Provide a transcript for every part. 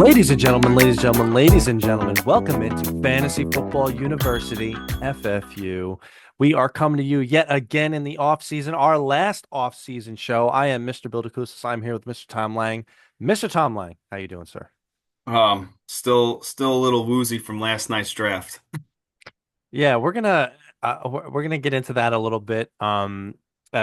Ladies and gentlemen, welcome into Fantasy Football University, FFU. We are coming to you yet again in the off season, our last off season show. I am Mr. Bildacoustas. I'm here with Mr. Tom Lang. Mr. Tom Lang, how you doing, sir? Still a little woozy from last night's draft. Yeah, we're gonna get into that a little bit.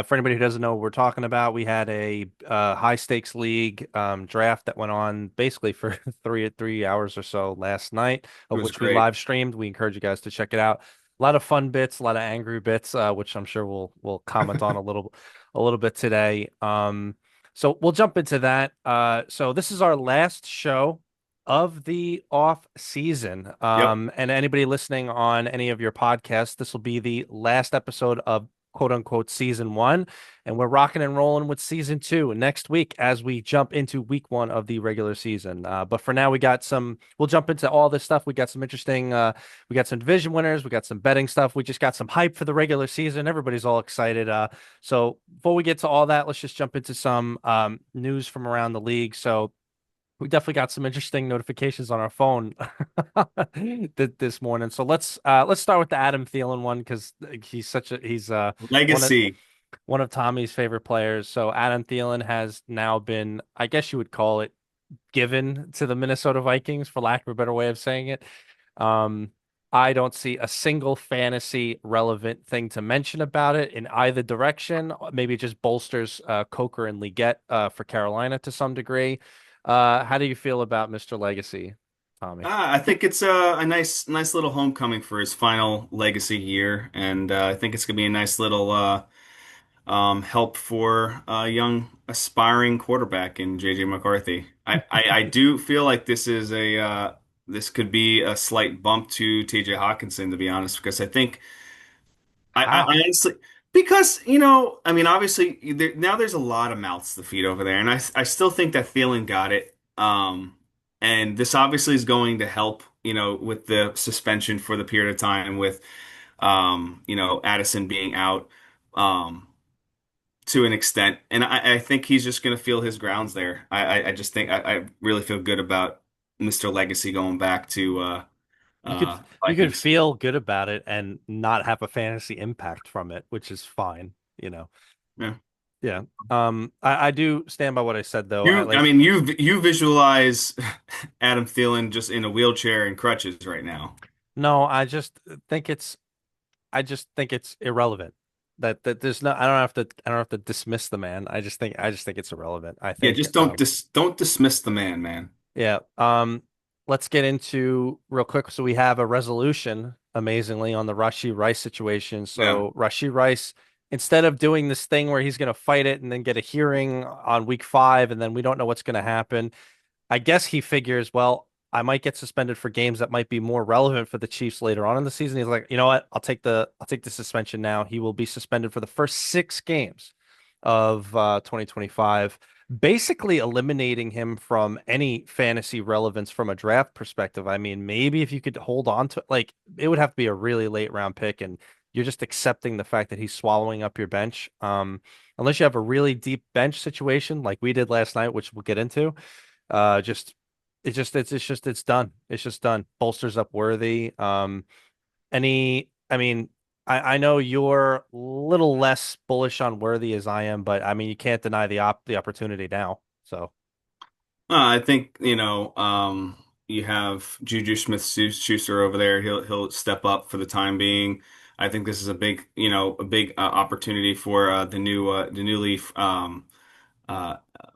For anybody who doesn't know what we're talking about, we had a high stakes league draft that went on basically for three hours or so last night, It of was which we great. live streamed. We encourage you guys to check it out. A lot of fun bits, a lot of angry bits, which I'm sure we'll comment on a little bit today. So we'll jump into that. So this is our last show of the off season. Yep. And anybody listening on any of your podcasts, this will be the last episode of quote unquote season one. And we're rocking and rolling with season two next week as we jump into week one of the regular season. But for now, we'll jump into all this stuff. We got some interesting, we got some division winners, we got some betting stuff. We just got some hype for the regular season. Everybody's all excited. So before we get to all that, let's just jump into some news from around the league. So, we definitely got some interesting notifications on our phone this morning. So let's start with the Adam Thielen one because he's one of Legacy. one of Tommy's favorite players. So Adam Thielen has now been, I guess you would call it, given to the Minnesota Vikings, for lack of a better way of saying it. Um, I don't see a single fantasy relevant thing to mention about it in either direction. Maybe it just bolsters Coker and Leggett for Carolina to some degree. How do you feel about Mr. Legacy, Tommy? I think it's a nice little homecoming for his final legacy year, and I think it's gonna be a nice little help for a young aspiring quarterback in JJ McCarthy. I do feel like this could be a slight bump to TJ Hawkinson, to be honest, because I How? honestly, because I mean, obviously now there's a lot of mouths to feed over there, and I still think that Thielen got it. And this obviously is going to help, with the suspension for the period of time with, Addison being out, um, to an extent, and I think he's just going to feel his grounds there. I just think I really feel good about Mr. Legacy going back to You could you could Vikings. feel good about it and not have a fantasy impact from it, which is fine, you know. Yeah. Yeah. I do stand by what I said though. I mean, you visualize Adam Thielen just in a wheelchair and crutches right now. No, think it's I just think it's irrelevant. That there's no I don't have to dismiss the man. I just think it's irrelevant. I Yeah, think just don't dismiss the man, man. yeah. Let's get into real quick. So we have a resolution, amazingly, on the Rashi Rice situation. Yeah. So Rashi Rice, instead of doing this thing where he's going to fight it and then get a hearing on week five, and then we don't know what's going to happen, I guess he figures, well, I might get suspended for games that might be more relevant for the Chiefs later on in the season. He's like, you know what? I'll take the suspension now. He will be suspended for the first six games of 2025, basically eliminating him from any fantasy relevance from a draft perspective. I mean, maybe if you could hold on to like it would have to be a really late round pick, and you're just accepting the fact that he's swallowing up your bench. Unless you have a really deep bench situation like we did last night, which we'll get into. Just it's done. It's just done. Bolsters up Worthy. I mean, I know you're a little less bullish on Worthy as I am, but I mean, you can't deny the opportunity now. So I think, you have Juju Smith-Schuster over there. He'll step up for the time being. I think this is a big opportunity for the newly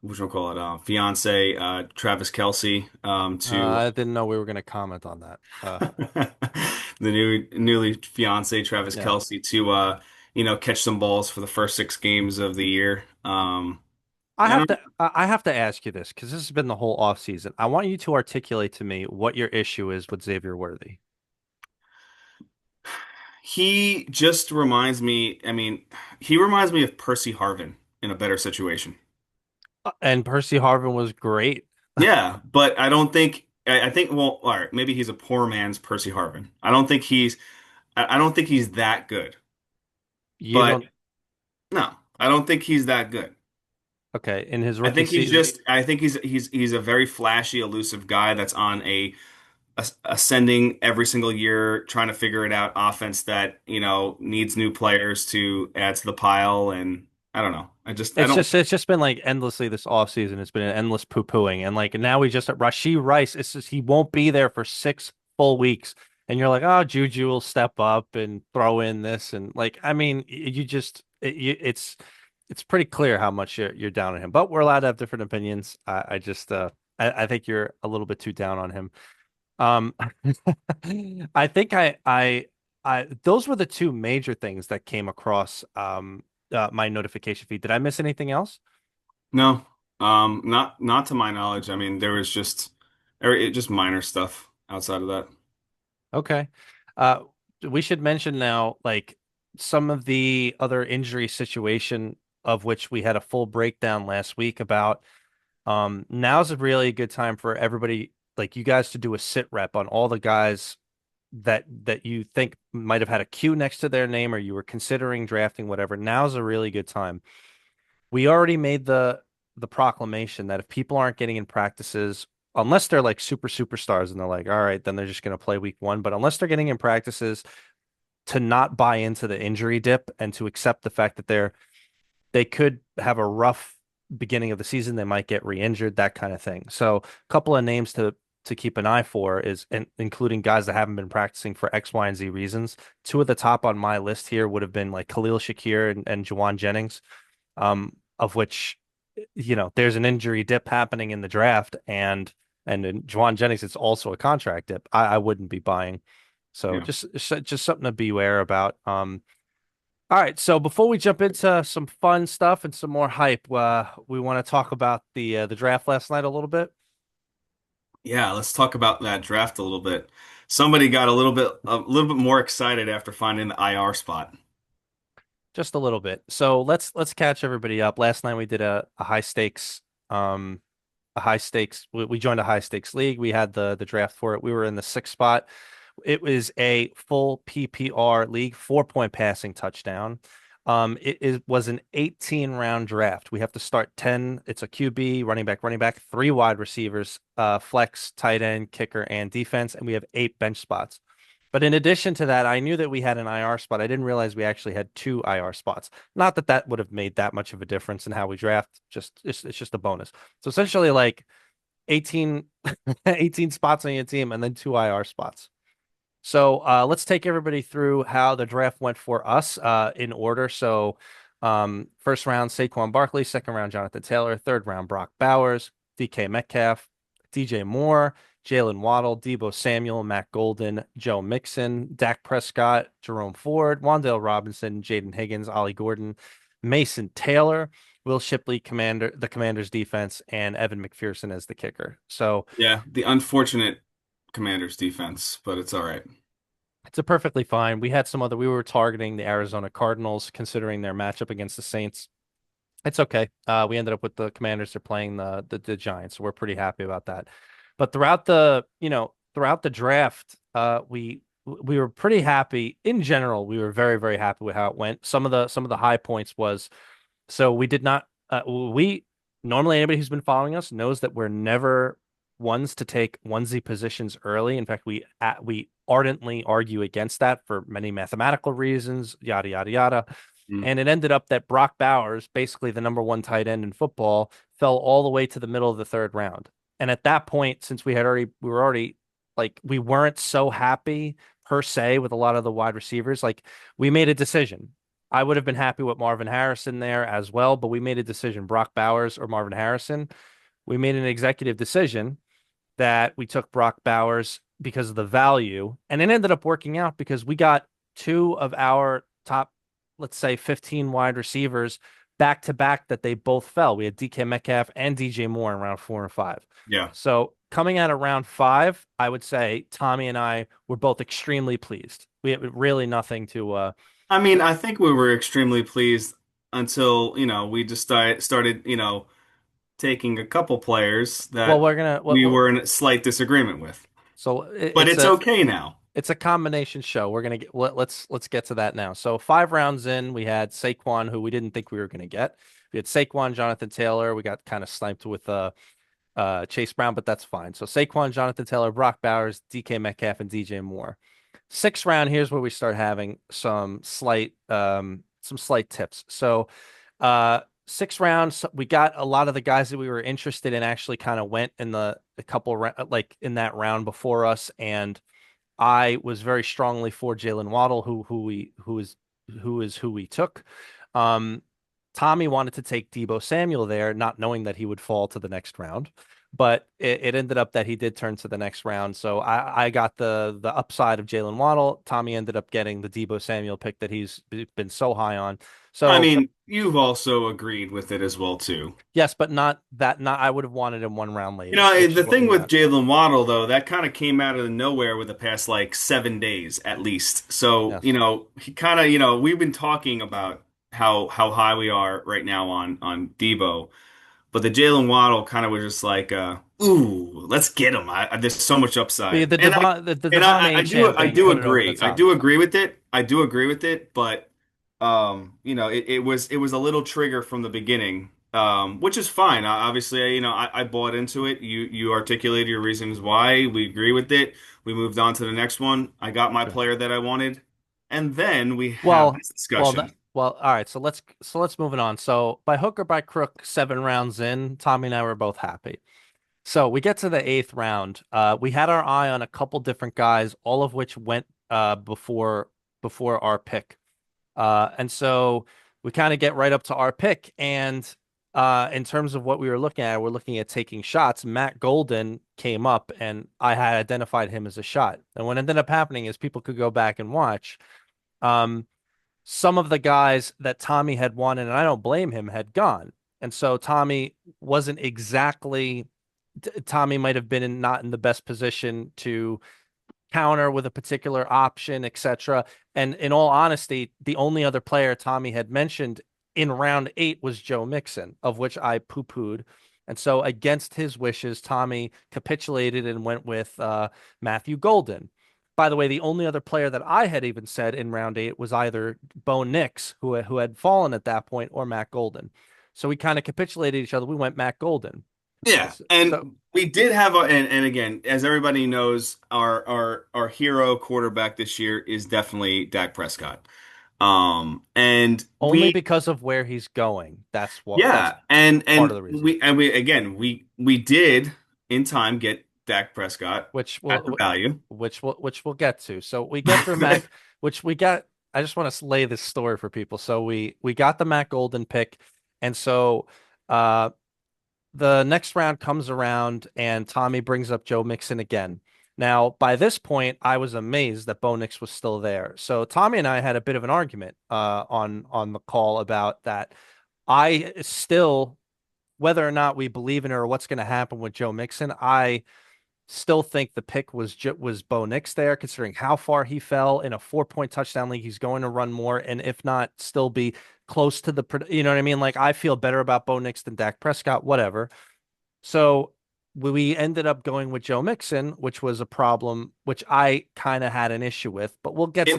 what should we call it? Fiance Travis Kelsey to I didn't know we were going to comment on that. the newly fiance Travis Yeah, Kelsey to catch some balls for the first six games of the year. I don't. I have to ask you this because this has been the whole off season. I want you to articulate to me what your issue is with Xavier Worthy. He just reminds me. I mean, he reminds me of Percy Harvin in a better situation. And Percy Harvin was great. Yeah, but I don't think. I think. Well, all right. Maybe he's a poor man's Percy Harvin. I don't think he's. I don't think he's that good. You But don't. no, I don't think he's that good. Okay, in his rookie season. I think he's a very flashy, elusive guy that's on a ascending every single year, trying to figure it out offense that, needs new players to add to the pile. And I don't know. I don't. It's just been like endlessly this offseason. It's been an endless poo-pooing. And like now we just Rashee Rice, it's just he won't be there for 6 full weeks. And you're like, oh, Juju will step up and throw in this. And like, I mean, you just it's pretty clear how much you're down on him. But we're allowed to have different opinions. I just I think you're a little bit too down on him. Um I think I those were the two major things that came across my notification feed. Did I miss anything else? No, not to my knowledge. I mean, there was just minor stuff outside of that. Okay. Uh, we should mention now, like some of the other injury situation of which we had a full breakdown last week about. Now's a really good time for everybody, like you guys, to do a sit rep on all the guys that you think might have had a Q next to their name or you were considering drafting, whatever. Now's a really good time. We already made the proclamation that if people aren't getting in practices, unless they're like superstars and they're like, all right, then they're just going to play week 1. But unless they're getting in practices, to not buy into the injury dip and to accept the fact that they could have a rough beginning of the season, they might get re-injured, that kind of thing. So a couple of names to keep an eye for is including guys that haven't been practicing for X, Y, and Z reasons. Two of the top on my list here would have been like Khalil Shakir and Juwan Jennings, of which there's an injury dip happening in the draft, and in Juwan Jennings, it's also a contract dip. I wouldn't be buying. So Yeah. just something to beware about. All right, so before we jump into some fun stuff and some more hype, we want to talk about the draft last night a little bit. Yeah, let's talk about that draft a little bit. Somebody got a little bit more excited after finding the IR spot. Just a little bit. So let's catch everybody up. Last night we did a high stakes um we joined a high stakes league. We had the draft for it. We were in the 6th spot. It was a full PPR league, 4 point passing touchdown. It was an 18 round draft. We have to start 10. It's a QB, running back, 3 wide receivers, flex, tight end, kicker, and defense, and we have 8 bench spots. But in addition to that, I knew that we had an IR spot. I didn't realize we actually had 2 IR spots. Not that that would have made that much of a difference in how we draft. Just it's just a bonus. So essentially, like 18, 18 spots on your team and then 2 IR spots. So let's take everybody through how the draft went for us in order. So first round, Saquon Barkley. Second round, Jonathan Taylor. Third round, Brock Bowers, DK Metcalf, DJ Moore, Jalen Waddle, Debo Samuel, Matt Golden, Joe Mixon, Dak Prescott, Jerome Ford, Wan'Dale Robinson, Jaden Higgins, Ollie Gordon, Mason Taylor, Will Shipley, the Commanders defense, and Evan McPherson as the kicker. So Yeah, the unfortunate Commanders defense, but it's all right. it's a perfectly fine. We were targeting the Arizona Cardinals, considering their matchup against the Saints. It's okay. We ended up with the Commanders. They're playing the Giants, so we're pretty happy about that. But throughout the draft, we were pretty happy in general. We were very, very happy with how it went. Some of the high points was so we did not we normally anybody who's been following us knows that we're never ones to take onesie positions early. In fact, we ardently argue against that for many mathematical reasons, yada yada yada. Mm. And it ended up that Brock Bowers, basically the number 1 tight end in football, fell all the way to the middle of the 3rd round. And at that point, since we were already like we weren't so happy per se with a lot of the wide receivers, like we made a decision. I would have been happy with Marvin Harrison there as well, but we made a decision, Brock Bowers or Marvin Harrison. We made an executive decision that we took Brock Bowers because of the value, and it ended up working out because we got 2 of our top, let's say, 15 wide receivers back to back that they both fell. We had DK Metcalf and DJ Moore in round 4 and 5. Yeah. So coming out of round 5, I would say Tommy and I were both extremely pleased. We had really nothing to I mean, I think we were extremely pleased until, we just started, taking a couple players well, that we're gonna we were in a slight disagreement with. so But it's okay now. it's a combination show. We're let's get to that now. So 5 rounds in, we had Saquon, who we didn't think we were gonna get. We had Saquon, Jonathan Taylor. We got kind of sniped with Chase Brown, but that's fine. So Saquon, Jonathan Taylor, Brock Bowers, DK Metcalf, and DJ Moore. Sixth round, here's where we start having some slight tips. So sixth round, we got a lot of the guys that we were interested in actually kind of went in the a couple like in that round before us, and I was very strongly for Jalen Waddle, who we took. Um, Tommy wanted to take Debo Samuel there, not knowing that he would fall to the next round, but it ended up that he did turn to the next round. So I got the upside of Jalen Waddle. Tommy ended up getting the Debo Samuel pick that he's been so high on. I So mean, you've also agreed with it as well too. yes, but not that. Not I would have wanted him one round You later, know, which is the what thing we with got. Jalen Waddle, though, that kind of came out of nowhere with the past like 7 days at least. So, Yes. he kind of, we've been talking about how high we are right now on Debo, but the Jalen Waddle kind of was just like, ooh, let's get him. There's so much upside, The and Devon A. Chan I thing do put it over the agree. I top. do agree with it. I do agree with it, but it was a little trigger from the beginning, which is fine. Obviously, I bought into it. You articulated your reasons why. We agree with it. We moved on to the next one. I got my Sure. player that I wanted, and then we have Well, this discussion. all right. So let's move it on. So by hook or by crook, 7 rounds in, Tommy and I were both happy. So we get to the eighth round. We had our eye on a couple different guys, all of which went before our pick. And so we kind of get right up to our pick. And in terms of what we were looking at, we're looking at taking shots. Matt Golden came up, and I had identified him as a shot. And what ended up happening is people could go back and watch. Um, some of the guys that Tommy had wanted, and I don't blame him, had gone. And so Tommy wasn't exactly, Tommy might have been not in the best position to counter with a particular option, etc. And in all honesty, the only other player Tommy had mentioned in round 8 was Joe Mixon, of which I poo-pooed. And so, against his wishes, Tommy capitulated and went with Matthew Golden. By the way, the only other player that I had even said in round 8 was either Bo Nix, who had fallen at that point, or Matt Golden. So we kind of capitulated each other. We went Matt Golden. Yeah, So and we did have and again, as everybody knows, our hero quarterback this year is definitely Dak Prescott. And only we because of where he's going. That's Yeah, and part of and the reason. we again we did in time get Dak Prescott which at the will value. which we'll get to. So we get through Mac, which we got. I just want to lay this story for people. So we got the Mac Golden pick, and so uh the next round comes around, and Tommy brings up Joe Mixon again. Now, by this point, I was amazed that Bo Nix was still there. So Tommy and I had a bit of an argument on the call about that. I still, whether or not we believe in it or what's going to happen with Joe Mixon, I still think the pick was Bo Nix there, considering how far he fell in a 4-point touchdown league. He's going to run more, and if not, still be close to you know what I mean? Like I feel better about Bo Nix than Dak Prescott, whatever. So we ended up going with Joe Mixon, which was a problem, which I kind of had an issue with. But we'll get to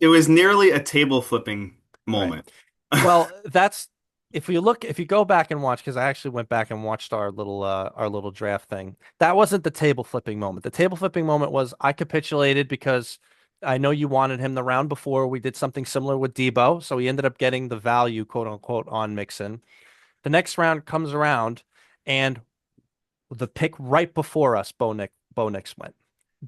It was nearly a table flipping right. moment. Well, that's if you go back and watch, because I actually went back and watched our little draft thing. That wasn't the table flipping moment. The table flipping moment was I capitulated because I know you wanted him the round before. We did something similar with Debo, so he ended up getting the value, quote unquote, on Mixon. The next round comes around, and the pick right before us, Bo Nix went.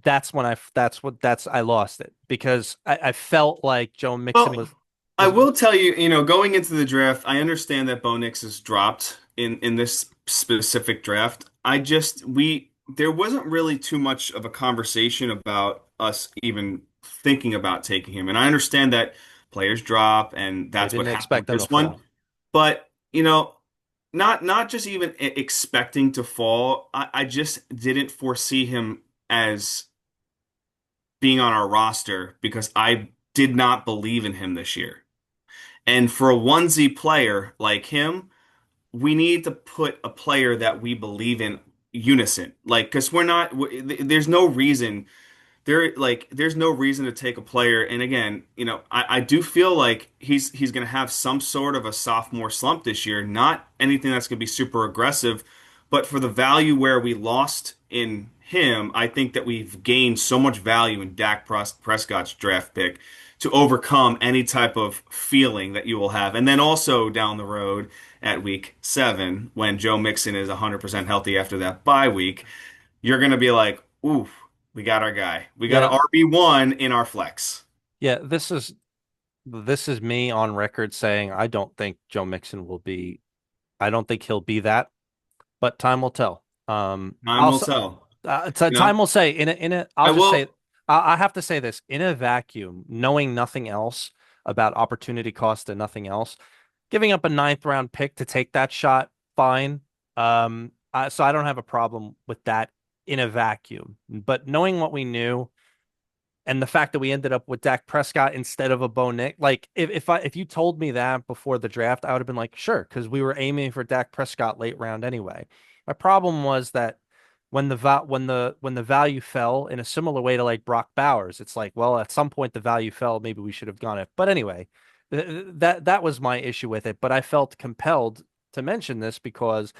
I lost it because I felt like Joe Mixon Well, I was will tell you, going into the draft, I understand that Bo Nix is dropped in this specific draft. I just we there wasn't really too much of a conversation about us even thinking about taking him. And I understand that players drop and we that's what didn't happened expect with them to this one. fall. But, not just even expecting to fall, I just didn't foresee him as being on our roster because I did not believe in him this year. And for a onesie player like him, we need to put a player that we believe in unison. Like, because there's no reason there's no reason to take a player. And again, I do feel like he's going to have some sort of a sophomore slump this year. Not anything that's going to be super aggressive, but for the value where we lost in him, I think that we've gained so much value in Prescott's draft pick to overcome any type of feeling that you will have. And then also down the road at week 7, when Joe Mixon is 100% healthy after that bye week, you're going to be like, ooh, we got our guy. We got an Yeah, RB1 in our flex. yeah, this is me on record saying I don't think Joe Mixon will be I don't think he'll be that, but time will tell. Time will tell. You know, Time will say in a I'll I just say will. I have to say this in a vacuum, knowing nothing else about opportunity cost and nothing else, giving up a ninth round pick to take that shot, fine. So I don't have a problem with that in a vacuum. But knowing what we knew and the fact that we ended up with Dak Prescott instead of a Bo Nick, like if you told me that before the draft, I would have been like, sure, because we were aiming for Dak Prescott late round anyway. My problem was that when the value fell in a similar way to like Brock Bowers, it's like, well, at some point the value fell, maybe we should have gone it. But anyway, that was my issue with it. But I felt compelled to mention this because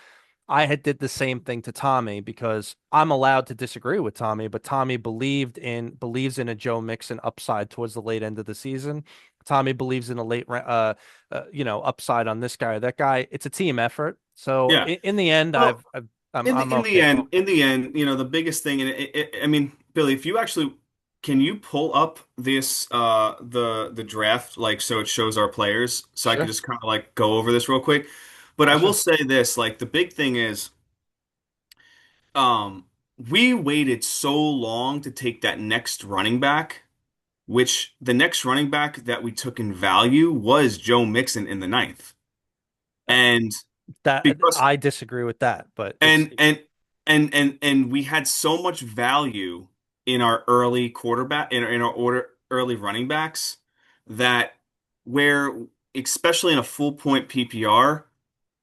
I had did the same thing to Tommy because I'm allowed to disagree with Tommy, but Tommy believes in a Joe Mixon upside towards the late end of the season. Tommy believes in a upside on this guy or that guy. It's a team effort. So Yeah. in the end, Well, I'm in the okay. end, the biggest thing, and I mean, Billy, if you actually can you pull up this the draft like so it shows our players so I can Sure, just kind of like go over this real quick. But I will sure. say this, like the big thing is um we waited so long to take that next running back, which the next running back that we took in value was Joe Mixon in the ninth. Uh, And That because I disagree with that, but it's and we had so much value in our early quarterback in our order early running backs that where especially in a full point PPR,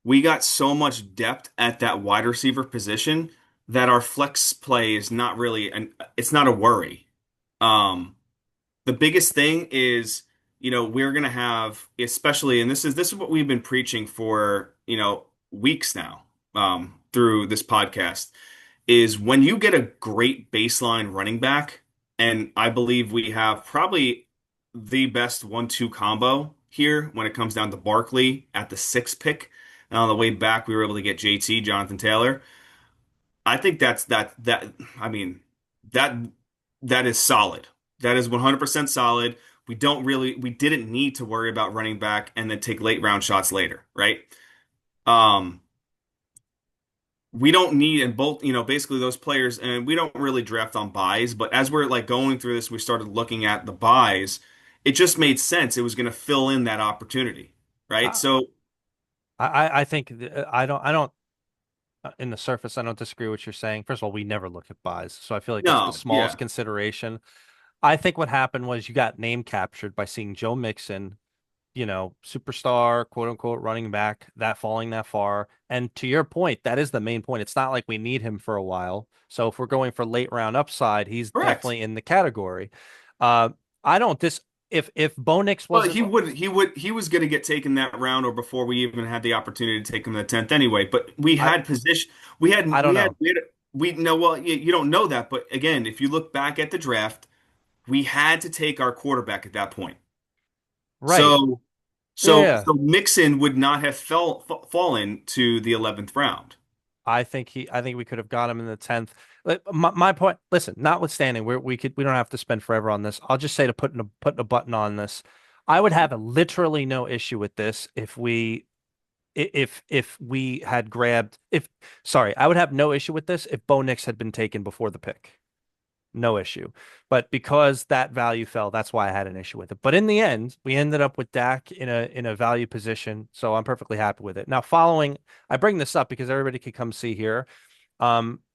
we got so much depth at that wide receiver position that our flex play is not really an it's not a worry. Um, the biggest thing is, we're gonna have, especially, and this is what we've been preaching for, weeks now, through this podcast, is when you get a great baseline running back, and I believe we have probably the best 1-2 combo here when it comes down to Barkley at the sixth pick. And on the way back, we were able to get JT, Jonathan Taylor. I think I mean that that is solid. That is 100% solid. We didn't need to worry about running back and then take late round shots later, right? Um, we don't need and both, basically those players, and we don't really draft on buys, but as we're like going through this, we started looking at the buys. It just made sense. It was going to fill in that opportunity, right? I So, I think I don't in the surface I don't disagree with what you're saying. First of all, we never look at buys, so I feel like that's the no, smallest yeah, consideration. I think what happened was you got name captured by seeing Joe Mixon, superstar, quote unquote, running back, that falling that far. And to your point, that is the main point. It's not like we need him for a while. So if we're going for late round upside, he's correct. definitely in the category. Uh, I don't dis if Bo Nix Well, wasn't he was going to get taken that round or before we even had the opportunity to take him in the 10th anyway. But we I had position, I don't know. we know, well, you don't know that. But again, if you look back at the draft, we had to take our quarterback at that point. Right. So, Yeah. so Mixon would not have fallen to the 11th round. I think we could have got him in the 10th. My point, listen, notwithstanding, we don't have to spend forever on this. I'll just say to putting a button on this. I would have literally no issue with this if we had grabbed if sorry, I would have no issue with this if Bo Nix had been taken before the pick. No issue. But because that value fell, that's why I had an issue with it. But in the end, we ended up with Dak in a value position, so I'm perfectly happy with it. Now, I bring this up because everybody could come see here.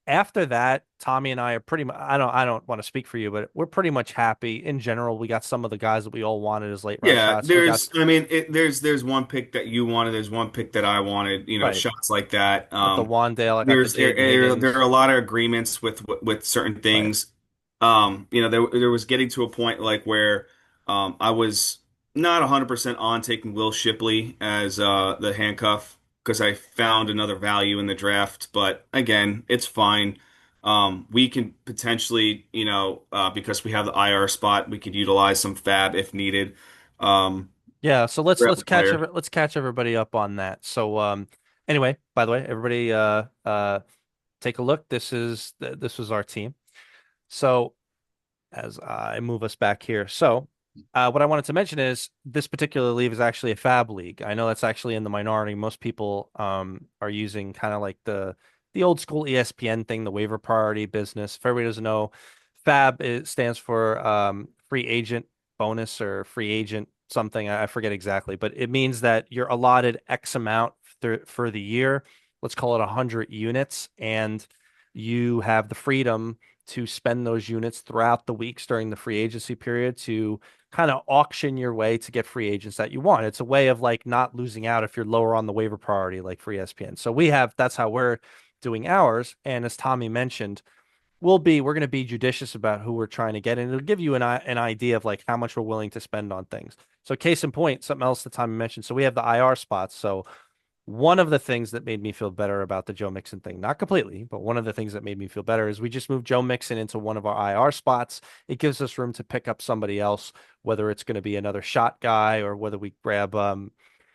After that, Tommy and I are pretty much, I don't want to speak for you, but we're pretty much happy in general. We got some of the guys that we all wanted as late round Yeah, shots. We got I mean, there's one pick that you wanted, there's one pick that I wanted, right. shots like that. Got the Wandale, I got the Jaden There are Higgins. a lot of agreements with certain Right. things. there was getting to a point like where I was not 100% on taking Will Shipley as the handcuff because I found another value in the draft. But again, it's fine. We can potentially, because we have the IR spot, we could utilize some fab if needed. Um, Yeah, so let's Grab let's the catch player. let's catch everybody up on that. So anyway, by the way, everybody take a look. This was our team. So as I move us back here. So, what I wanted to mention is this particular league is actually a fab league. I know that's actually in the minority. Most people are using kind of like the old school ESPN thing, the waiver priority business. If everybody doesn't know, fab it stands for free agent bonus or free agent something. I forget exactly, but it means that you're allotted X amount for the year. Let's call it 100 units, and you have the freedom to spend those units throughout the weeks during the free agency period to kind of auction your way to get free agents that you want. It's a way of like not losing out if you're lower on the waiver priority, like free ESPN. So that's how we're doing ours. And as Tommy mentioned, we're going to be judicious about who we're trying to get. And it'll give you an idea of like how much we're willing to spend on things. So case in point, something else that Tommy mentioned. So we have the IR spots. So one of the things that made me feel better about the Joe Mixon thing, not completely, but one of the things that made me feel better is we just moved Joe Mixon into one of our IR spots. It gives us room to pick up somebody else, whether it's going to be another shot guy or whether we grab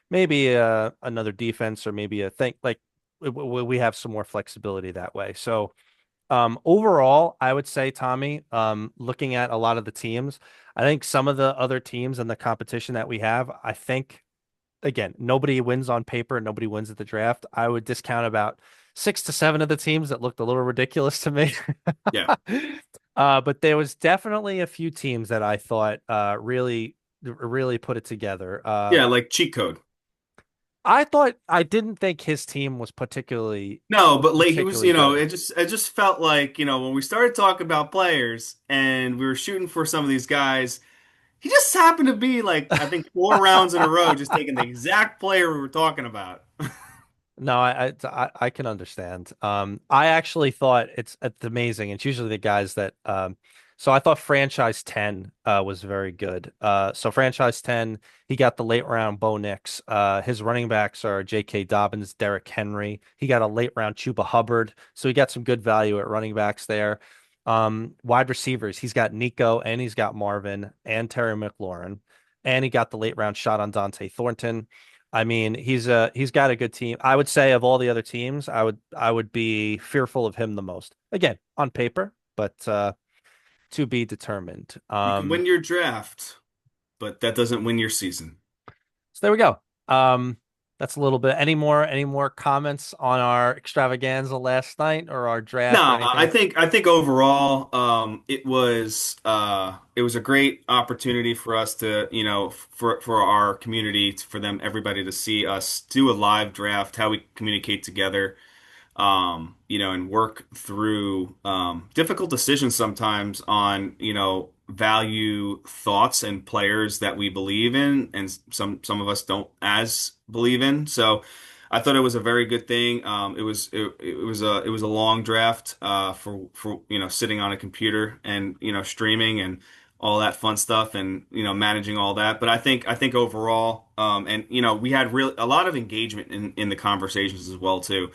maybe another defense or maybe a thing like we have some more flexibility that way. So overall, I would say, Tommy, looking at a lot of the teams, I think some of the other teams and the competition that we have, I think again, nobody wins on paper, nobody wins at the draft. I would discount about 6 to 7 of the teams that looked a little ridiculous to me. Yeah. But there was definitely a few teams that I thought really put it together. Yeah, like cheat code. I didn't think his team was No, but late he was, particularly good. it just felt like, when we started talking about players and we were shooting for some of these guys, he just happened to be like, I think 4 rounds in a row, just taking the exact player we were talking about. No, I can understand. I actually thought it's amazing. It's usually the guys that so I thought franchise 10 was very good. So franchise 10, he got the late round Bo Nix. His running backs are J.K. Dobbins, Derrick Henry. He got a late round Chuba Hubbard. So he got some good value at running backs there. Wide receivers, he's got Nico and he's got Marvin and Terry McLaurin. And he got the late round shot on Dante Thornton. I mean, he's got a good team. I would say of all the other teams, I would be fearful of him the most. Again, on paper, but to be determined. You can win your draft, but that doesn't win your season. So there we go. Um, that's a little bit. Any more comments on our extravaganza last night or our No, draft or I anything? think I think overall, it was a great opportunity for us to, for our community, for them, everybody to see us do a live draft, how we communicate together, and work through difficult decisions sometimes on, value thoughts and players that we believe in, and some of us don't as believe in. So I thought it was a very good thing. It was a long draft for sitting on a computer and streaming and all that fun stuff and managing all that. But I think overall, and we had a lot of engagement in the conversations as well too.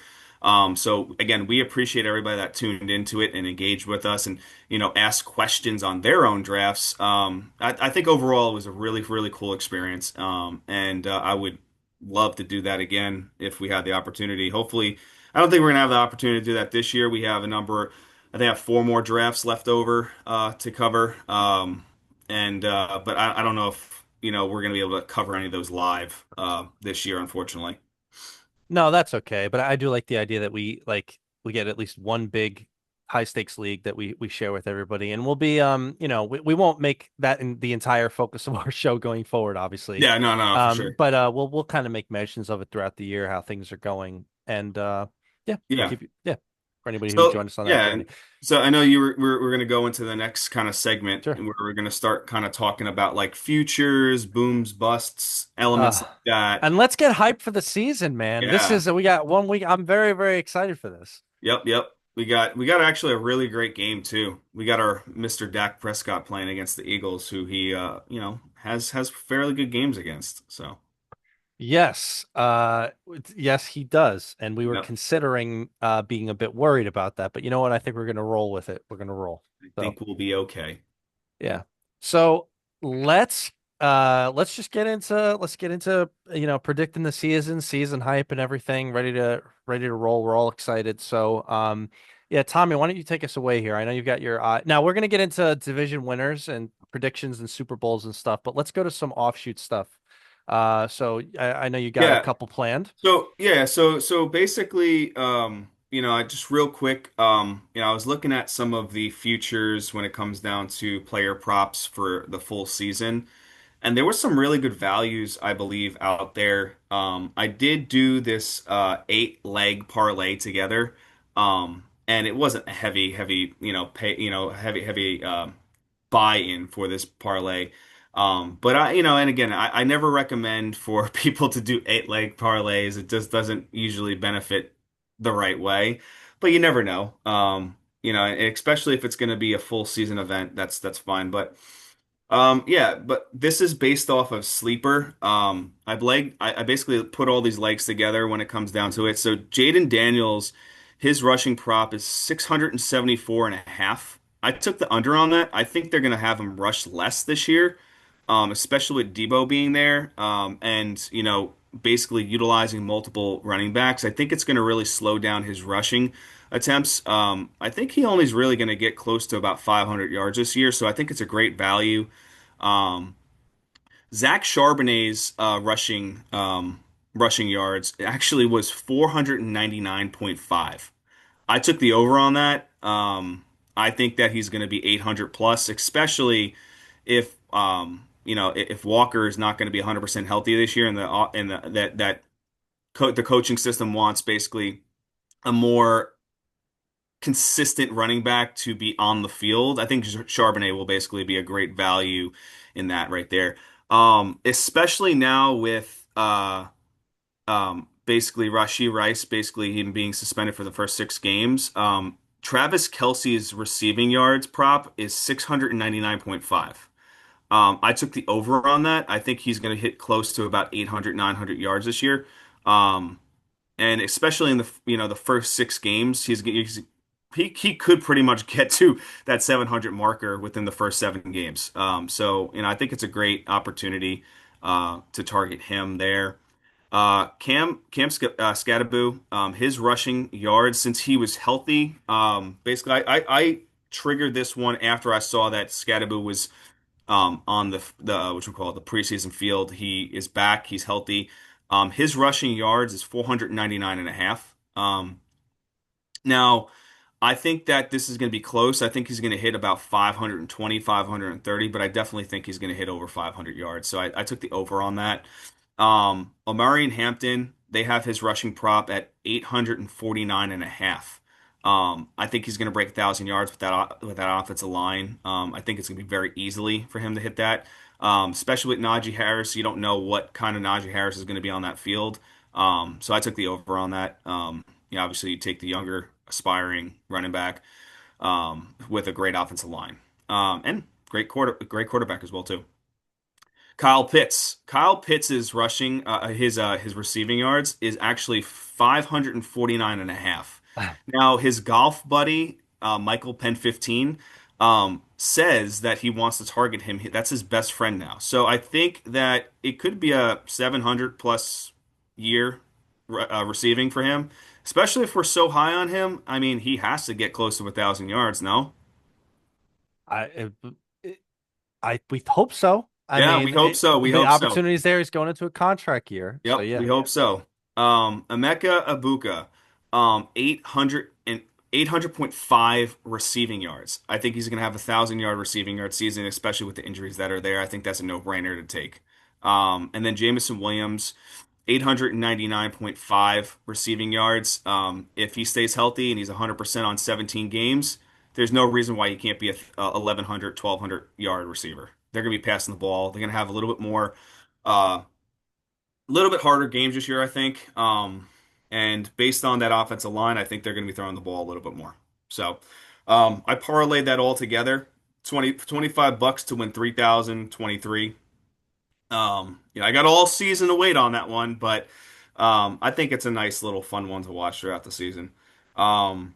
So again, we appreciate everybody that tuned into it and engaged with us and asked questions on their own drafts. I think overall it was a really really cool experience, and I would love to do that again if we had the opportunity. Hopefully, I don't think we're gonna have the opportunity to do that this year. We have a number. I think I have 4 more drafts left over to cover, but I don't know if we're gonna be able to cover any of those live this year, unfortunately. No, that's okay. But I do like the idea that we get at least one big high stakes league that we share with everybody, and we'll be we won't make that in the entire focus of our show going forward, obviously. Yeah, no, no, for sure. But we'll kind of make mentions of it throughout the year, how things are going, and yeah, we'll Yeah. keep you for anybody who So joined us on that yeah, journey. and so I know we're going to go into the next kind of segment Sure. where we're going to start kind of talking about like futures, booms, busts, elements Uh, like that. and let's get hyped for the season, man. Yeah. We got one week. I'm very, very excited for this. Yep, yep. we got actually a really great game too. We got our Mr. Dak Prescott playing against the Eagles, who he has fairly good games against. So Yes, yes, he does. And we were yep, considering being a bit worried about that, but you know what? I think we're gonna roll with it. We're gonna roll. I So think we'll be okay. yeah. So let's just get into predicting the season hype and everything, ready to roll. We're all excited. So yeah, Tommy, why don't you take us away here? I know you've got your now we're gonna get into division winners and predictions and Super Bowls and stuff, but let's go to some offshoot stuff. So I know you got a Yeah. couple planned. So basically, I just real quick, I was looking at some of the futures when it comes down to player props for the full season. And there were some really good values, I believe, out there. I did do this 8 leg parlay together. And it wasn't a heavy, heavy buy-in for this parlay. But and again, I never recommend for people to do 8 leg parlays. It just doesn't usually benefit the right way. But you never know. Especially if it's going to be a full season event, that's fine. Yeah, but this is based off of Sleeper. I basically put all these legs together when it comes down to it. So Jaden Daniels, his rushing prop is 674 and a half. I took the under on that. I think they're gonna have him rush less this year, especially with Debo being there, and basically utilizing multiple running backs. I think it's gonna really slow down his rushing attempts. I think he only is really going to get close to about 500 yards this year, so I think it's a great value. Um, Zach Charbonnet's rushing yards actually was 499.5. I took the over on that. I think that he's going to be 800 plus, especially if if Walker is not going to be 100% healthy this year, and the coaching system wants basically a more consistent running back to be on the field. I think Charbonnet will basically be a great value in that right there. Especially now with basically Rashee Rice, basically him being suspended for the first 6 games. Travis Kelce's receiving yards prop is 699.5. I took the over on that. I think he's going to hit close to about 800, 900 yards this year. Um, and especially in the first 6 games, he could pretty much get to that 700 marker within the first 7 games. So I think it's a great opportunity to target him there. Scatterboo, his rushing yards since he was healthy. Basically, I triggered this one after I saw that Scatterboo was on the which we call it the preseason field. He is back. He's healthy. His rushing yards is 499 and a half. Now, I think that this is going to be close. I think he's going to hit about 520, 530, but I definitely think he's going to hit over 500 yards. So I took the over on that. Omari and Hampton, they have his rushing prop at 849 and a half. I think he's going to break 1,000 yards with that offensive line. I think it's going to be very easily for him to hit that. Especially with Najee Harris, you don't know what kind of Najee Harris is going to be on that field. So I took the over on that. Obviously you take the younger, aspiring running back with a great offensive line and great quarterback as well too. Kyle Pitts. Kyle Pitts is rushing his receiving yards is actually 549 and a half. Now his golf buddy Michael Penn 15 says that he wants to target him. That's his best friend now. So I think that it could be a 700 plus year receiving for him, especially if we're so high on him. I mean, he has to get close to 1,000 yards. No? I we hope so. I Yeah, we mean, hope so. We the hope so. opportunity's there. He's going into a contract year, so Yep, yeah. we hope so. Emeka Abuka, 800 and 800.5 receiving yards. I think he's going to have 1,000 yard receiving yard season, especially with the injuries that are there. I think that's a no-brainer to take. And then Jamison Williams, 899.5 receiving yards. If he stays healthy and he's 100% on 17 games, there's no reason why he can't be a 1,100, 1,200 yard receiver. They're going to be passing the ball. They're going to have a little bit harder games this year, I think. And based on that offensive line, I think they're going to be throwing the ball a little bit more. So I parlayed that all together. 25 bucks to win 3,023. I got all season to wait on that one, but I think it's a nice little fun one to watch throughout the season. Um,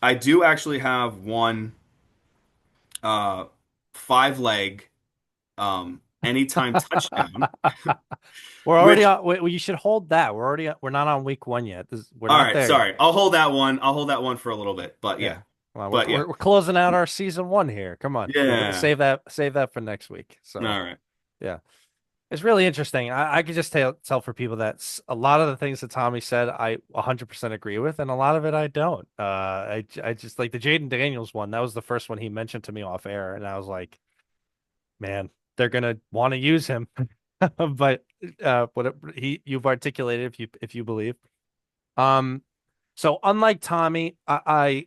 I do actually have one uh, five leg anytime touchdown, We're already which on. You should hold that. We're not on week one yet. We're all not right, there yet. sorry, I'll hold that one. I'll hold that one for a little bit, but yeah, Yeah. Well, but yeah, we're closing out our season one here. Come on. We'll yeah. save that for next week. All So right. yeah. It's really interesting. I could just tell for people that a lot of the things that Tommy said, I 100% agree with, and a lot of it I don't. I just like the Jaden Daniels one. That was the first one he mentioned to me off air, and I was like, man, they're gonna want to use him. But what you've articulated, if you believe. Um, so unlike Tommy, I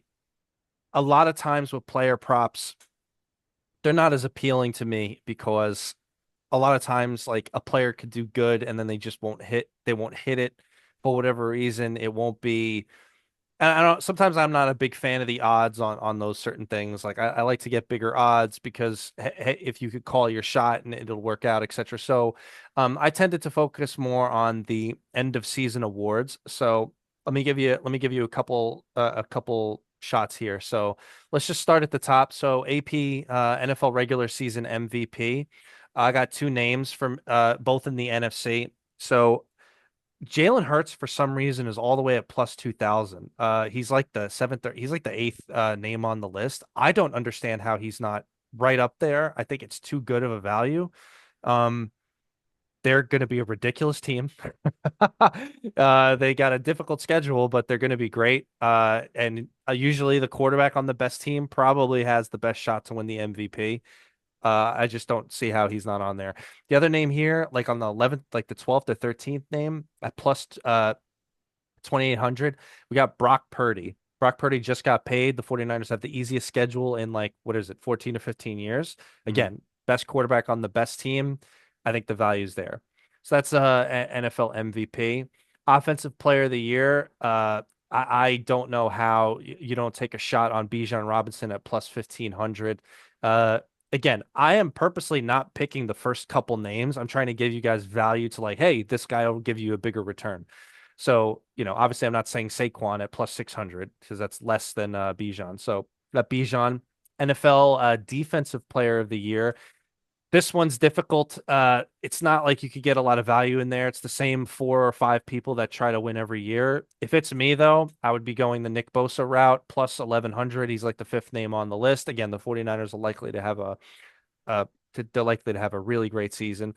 a lot of times with player props, they're not as appealing to me because a lot of times like a player could do good and then they won't hit it for whatever reason. It won't be and I don't sometimes I'm not a big fan of the odds on those certain things. Like I like to get bigger odds because if you could call your shot and it'll work out, etc. So I tended to focus more on the end of season awards. So let me give you a couple shots here. So let's just start at the top. So AP NFL regular season MVP. I got two names from both in the NFC. So Jalen Hurts, for some reason, is all the way at plus 2,000. He's like the seventh, or he's like the eighth name on the list. I don't understand how he's not right up there. I think it's too good of a value. Um, they're going to be a ridiculous team. They got a difficult schedule, but they're going to be great. And usually the quarterback on the best team probably has the best shot to win the MVP. I just don't see how he's not on there. The other name here, like on the 11th, like the 12th or 13th name at plus 2,800, we got Brock Purdy. Brock Purdy just got paid. The 49ers have the easiest schedule in like, what is it, 14 to 15 years. Mhm. Again, best quarterback on the best team. I think the value's there. So that's NFL MVP. Offensive player of the year. I don't know how you don't take a shot on Bijan Robinson at plus 1,500. Uh, Again, I am purposely not picking the first couple names. I'm trying to give you guys value to like, hey, this guy will give you a bigger return. So, obviously I'm not saying Saquon at plus 600 because that's less than Bijan. So that Bijan, NFL defensive player of the year. This one's difficult. It's not like you could get a lot of value in there. It's the same four or five people that try to win every year. If it's me, though, I would be going the Nick Bosa route plus 1,100. He's like the fifth name on the list. Again, the 49ers are likely to have they're likely to have a really great season.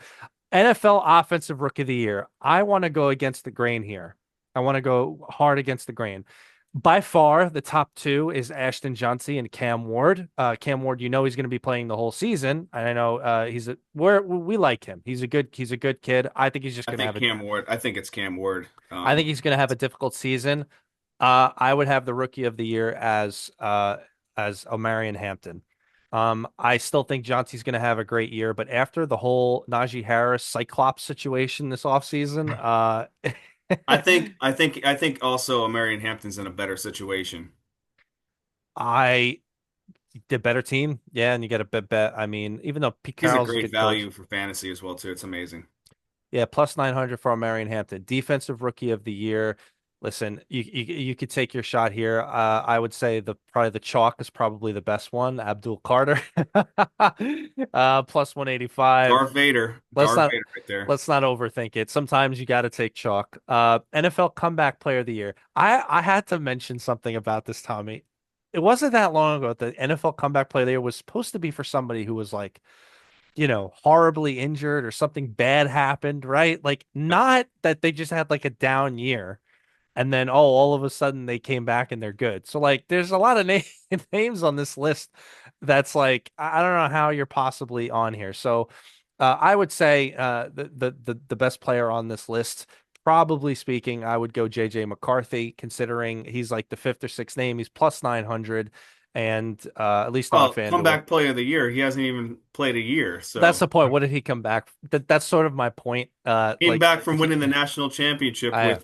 NFL Offensive Rookie of the Year. I want to go against the grain here. I want to go hard against the grain. By far, the top two is Ashton Johnson and Cam Ward. Cam Ward, he's going to be playing the whole season. And I know we like him. He's a good kid. I think it's Cam Ward. I think he's going to have a difficult season. I would have the Rookie of the Year as Omarion Hampton. I still think Johnson's going to have a great year, but after the whole Najee Harris Cyclops situation this offseason, I think also Marion Hampton's in a better situation. I the better team. Yeah, and you get a bet. I mean, even though Pete He's a Carroll's a great good coach. value for fantasy as well too. It's amazing. Yeah, plus 900 for Marion Hampton. Defensive Rookie of the Year. Listen, you could take your shot here. I would say probably the chalk is probably the best one. Abdul Carter, plus 185. Darth Let's not Vader right there. let's not overthink it. Sometimes you got to take chalk. NFL Comeback Player of the Year. I had to mention something about this, Tommy. It wasn't that long ago that the NFL Comeback Player of the Year was supposed to be for somebody who was like, horribly injured or something bad happened, right? Like not that they just had like a down year and then all of a sudden they came back and they're good. So like there's a lot of names on this list that's like I don't know how you're possibly on here. So I would say the best player on this list, probably speaking, I would go JJ McCarthy, considering he's like the fifth or sixth name. He's plus 900. and at least on Well, FanDuel. comeback player of the year. He hasn't even played a year, That's so the point. What did he come back? That's sort of my point. came Like back from he, winning the national championship I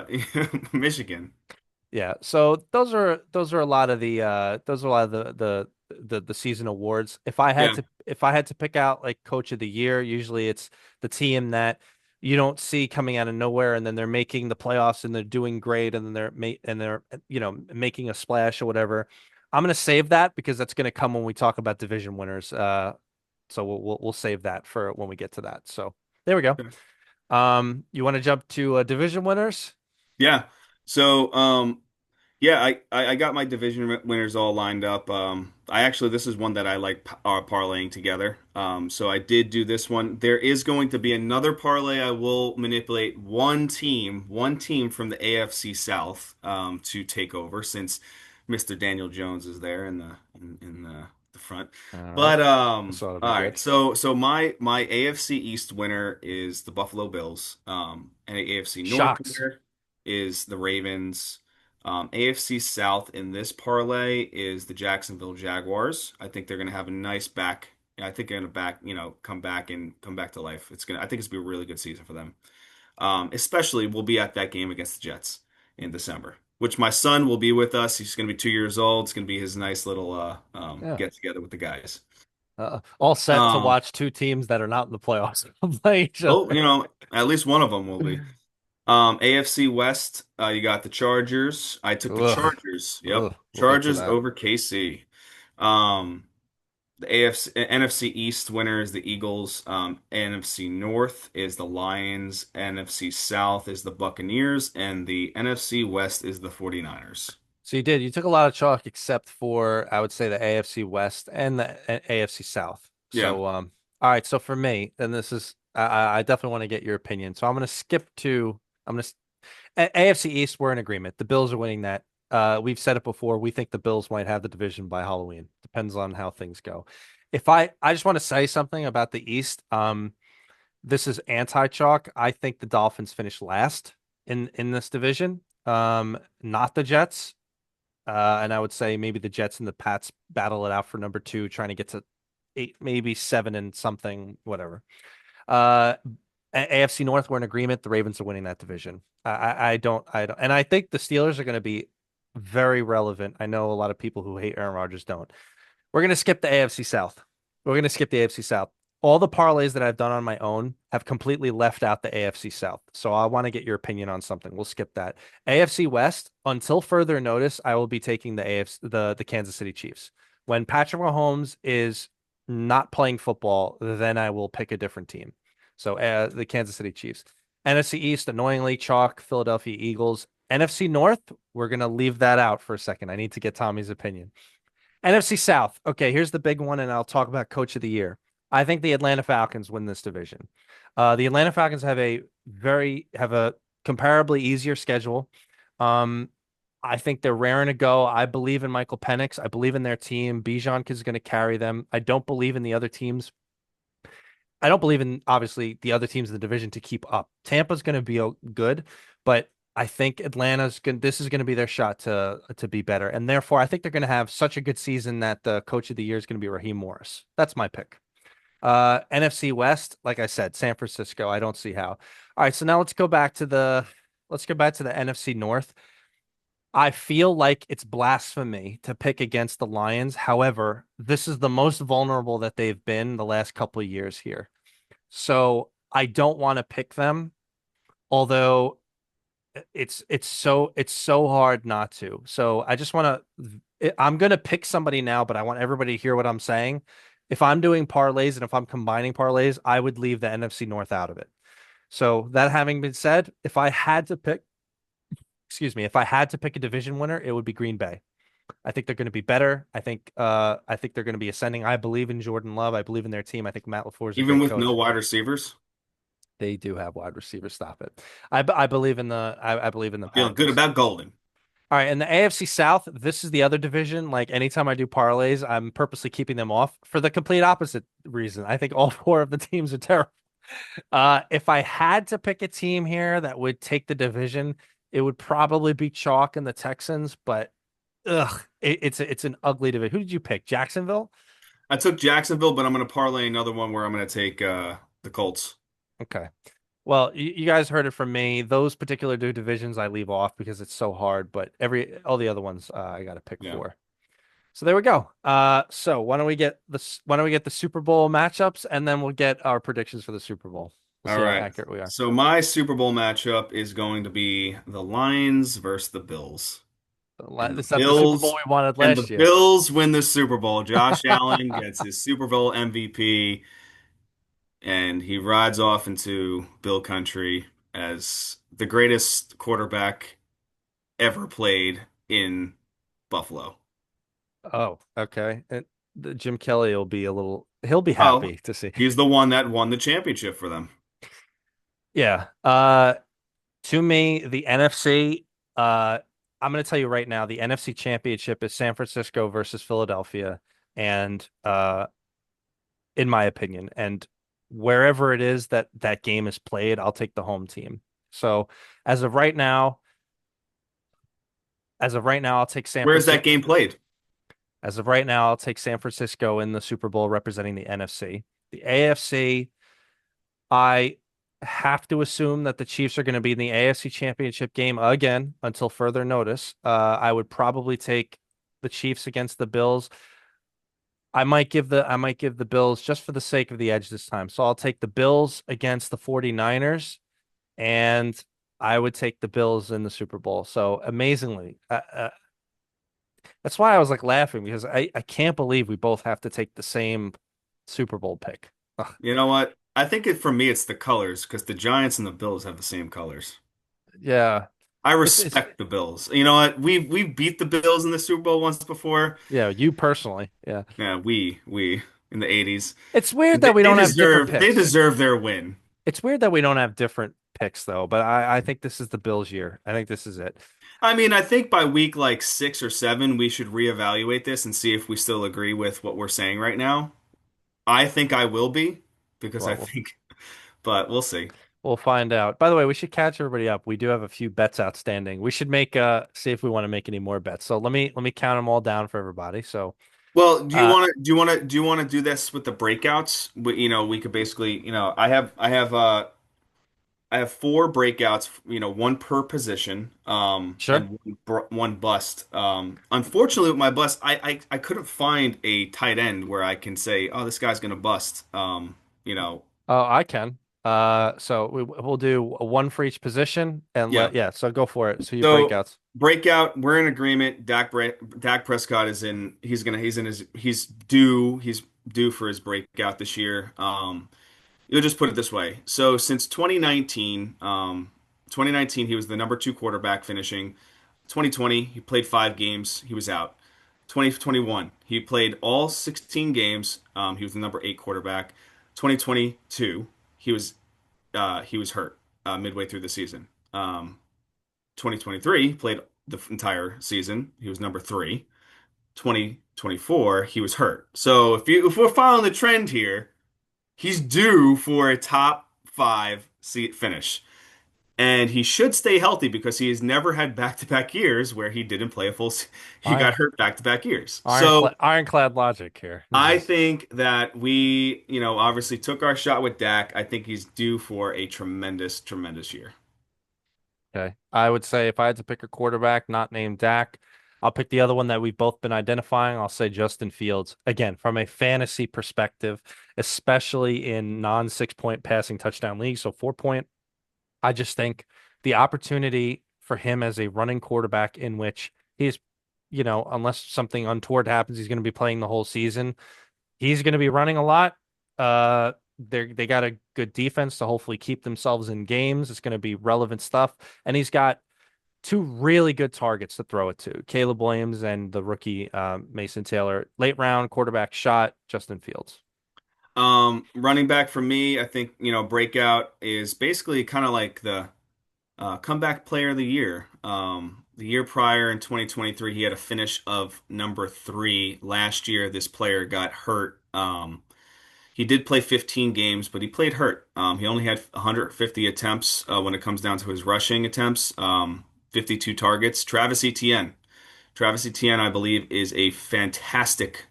with Michigan. Yeah, so those are a lot of those are a lot of the season awards. Yeah, If I had to pick out like coach of the year, usually it's the team that you don't see coming out of nowhere, and then they're making the playoffs and they're doing great, and then they're making a splash or whatever. I'm gonna save that because that's gonna come when we talk about division winners. So we'll save that for when we get to that. So there we go. You want to jump to division winners? yeah. So, yeah, I got my division winners all lined up. I actually this is one that I like parlaying together. So I did do this one. There is going to be another parlay. I will manipulate one team from the AFC South, to take over since Mr. Daniel Jones is there in the front. All right, But so that'll be all right. good. So my AFC East winner is the Buffalo Bills. And the AFC North Shocked. winner is the Ravens. AFC South in this parlay is the Jacksonville Jaguars. I think they're going to have a nice back. I think they're going to come back to life. I think it's gonna be a really good season for them. Especially we'll be at that game against the Jets in December, which my son will be with us. He's going to be 2 years old. It's going to be his nice little Yeah. get together with the guys. All set to Um, watch two teams that are not in the playoffs play each oh, other. at least one of them will be. AFC West, you got the Chargers. I took the Ugh. Chargers. Yep. Ugh. We'll get to Chargers that. over KC. Um, the AFC, NFC East winner is the Eagles. NFC North is the Lions. NFC South is the Buccaneers. And the NFC West is the 49ers. So you did. You took a lot of chalk, except for I would say the AFC West and the AFC South. Yeah. So all right. So for me, then this is I definitely want to get your opinion. So I'm gonna skip to I'm gonna AFC East. We're in agreement. The Bills are winning that. We've said it before. We think the Bills might have the division by Halloween. Depends on how things go. If I just want to say something about the East. This is anti-chalk. I think the Dolphins finish last in this division. Not the Jets. And I would say maybe the Jets and the Pats battle it out for number two, trying to get to eight, maybe seven and something, whatever. Uh, AFC North, we're in agreement. The Ravens are winning that division. I don't, and I think the Steelers are going to be very relevant. I know a lot of people who hate Aaron Rodgers don't. We're going to skip the AFC South. We're going to skip the AFC South. All the parlays that I've done on my own have completely left out the AFC South. So I want to get your opinion on something. We'll skip that. AFC West, until further notice, I will be taking the AFC, the Kansas City Chiefs. When Patrick Mahomes is not playing football, then I will pick a different team. So the Kansas City Chiefs. NFC East, annoyingly, chalk, Philadelphia Eagles. NFC North, we're going to leave that out for a second. I need to get Tommy's opinion. NFC South. Okay, here's the big one, and I'll talk about Coach of the Year. I think the Atlanta Falcons win this division. The Atlanta Falcons have a comparably easier schedule. Um, I think they're raring to go. I believe in Michael Penix. I believe in their team. Bijan is going to carry them. I don't believe in the other teams. I don't believe in obviously the other teams in the division to keep up. Tampa's going to be good, but I think Atlanta's going. This is going to be their shot to be better, and therefore I think they're going to have such a good season that the coach of the year is going to be Raheem Morris. That's my pick. NFC West, like I said, San Francisco. I don't see how. All right, so now let's go back to the NFC North. I feel like it's blasphemy to pick against the Lions. However, this is the most vulnerable that they've been the last couple of years here. So I don't want to pick them, although it's so hard not to. So I just want to I'm gonna pick somebody now, but I want everybody to hear what I'm saying. If I'm doing parlays and if I'm combining parlays, I would leave the NFC North out of it. So that having been said, if I had to pick, excuse me, if I had to pick a division winner, it would be Green Bay. I think they're going to be better. I think they're going to be ascending. I believe in Jordan Love. I believe in their team. I think Matt LaFleur is a Even great with no coach. wide receivers, They do have wide receivers. Stop it. I believe in I believe in the feeling good Packers. about Golden. All right, in the AFC South, this is the other division. Like anytime I do parlays, I'm purposely keeping them off for the complete opposite reason. I think all four of the teams are terrible. If I had to pick a team here that would take the division, it would probably be chalk and the Texans, but ugh, it's an ugly division. Who did you pick? Jacksonville? I took Jacksonville, but I'm going to parlay another one where I'm going to take the Colts. Okay. Well, you guys heard it from me. Those particular two divisions I leave off because it's so hard, but every all the other ones I got to pick Yeah. for. So there we go. So why don't we get the Super Bowl matchups and then we'll get our predictions for the Super Bowl. We'll All see how right. accurate we are. So my Super Bowl matchup is going to be the Lions versus the Bills. And the Is that the Super Bowl Bills we wanted and the last year? Bills win the Super Bowl. Josh Allen gets his Super Bowl MVP and he rides off into Bill country as the greatest quarterback ever played in Buffalo. Oh, okay. And Jim Kelly will be he'll be Oh, happy to see. he's the one that won the championship for them. Yeah. To me, the NFC, I'm going to tell you right now, the NFC Championship is San Francisco versus Philadelphia, and in my opinion, and wherever it is that that game is played, I'll take the home team. So as of right now, I'll take San Where is that Francisco. game played? As of right now, I'll take San Francisco in the Super Bowl representing the NFC. The AFC, I have to assume that the Chiefs are going to be in the AFC Championship game again until further notice. I would probably take the Chiefs against the Bills. I might give the Bills just for the sake of the edge this time. So I'll take the Bills against the 49ers and I would take the Bills in the Super Bowl. So amazingly, that's why I was like laughing because I can't believe we both have to take the same Super Bowl pick. Ugh, You know what? I think for me it's the colors because the Giants and the Bills have the same colors. yeah, I it's respect the Bills. You know what? We've beat the Bills in the Super Bowl once before. yeah, you personally, yeah. Yeah, we in the 80s. It's weird that They, we they don't have different deserve they picks. deserve their win. It's weird that we don't have different picks though, but I think this is the Bills year. I think this is it. I mean, I think by week like 6 or 7, we should reevaluate this and see if we still agree with what we're saying right now. I think I will be because I Well, think, but we'll see. we'll find out. By the way, we should catch everybody up. We do have a few bets outstanding. We should make see if we want to make any more bets. So let me count them all down for everybody. So Well, uh do you want to do this with the breakouts? We could basically, I have four breakouts, one per position, sure. and one bust. Unfortunately, with my bust, I couldn't find a tight end where I can say, oh, this guy's gonna bust. You know, Oh, I can. So we'll do one for each position and yeah. yeah, so go for it. So you So breakouts. breakout, we're in agreement. Dak Prescott is in. He's due for his breakout this year. You'll just put it this way. So since 2019, he was the number 2 quarterback finishing. 2020, he played 5 games. He was out. 2021, he played all 16 games. He was the number 8 quarterback. 2022, he was hurt midway through the season. 2023, he played the entire season. He was number 3. 2024, he was hurt. So if we're following the trend here, he's due for a top 5 seat finish. And he should stay healthy because he has never had back-to-back years where he didn't play a full he got Iron hurt back-to-back years. So ironclad logic here. This I is think that we, obviously took our shot with Dak. I think he's due for a tremendous, tremendous year. okay. I would say if I had to pick a quarterback not named Dak, I'll pick the other one that we've both been identifying. I'll say Justin Fields. Again, from a fantasy perspective, especially in non 6 point passing touchdown leagues. So 4 point, I just think the opportunity for him as a running quarterback in which he's, unless something untoward happens, he's going to be playing the whole season. He's going to be running a lot. They got a good defense to hopefully keep themselves in games. It's going to be relevant stuff, and he's got two really good targets to throw it to: Caleb Williams and the rookie Mason Taylor. Late round quarterback shot, Justin Fields. Running back for me, I think, breakout is basically kind of like the comeback player of the year. The year prior in 2023, he had a finish of number 3. Last year, this player got hurt. He did play 15 games, but he played hurt. He only had 150 attempts when it comes down to his rushing attempts, 52 targets. Travis Etienne. Travis Etienne, I believe, is a fantastic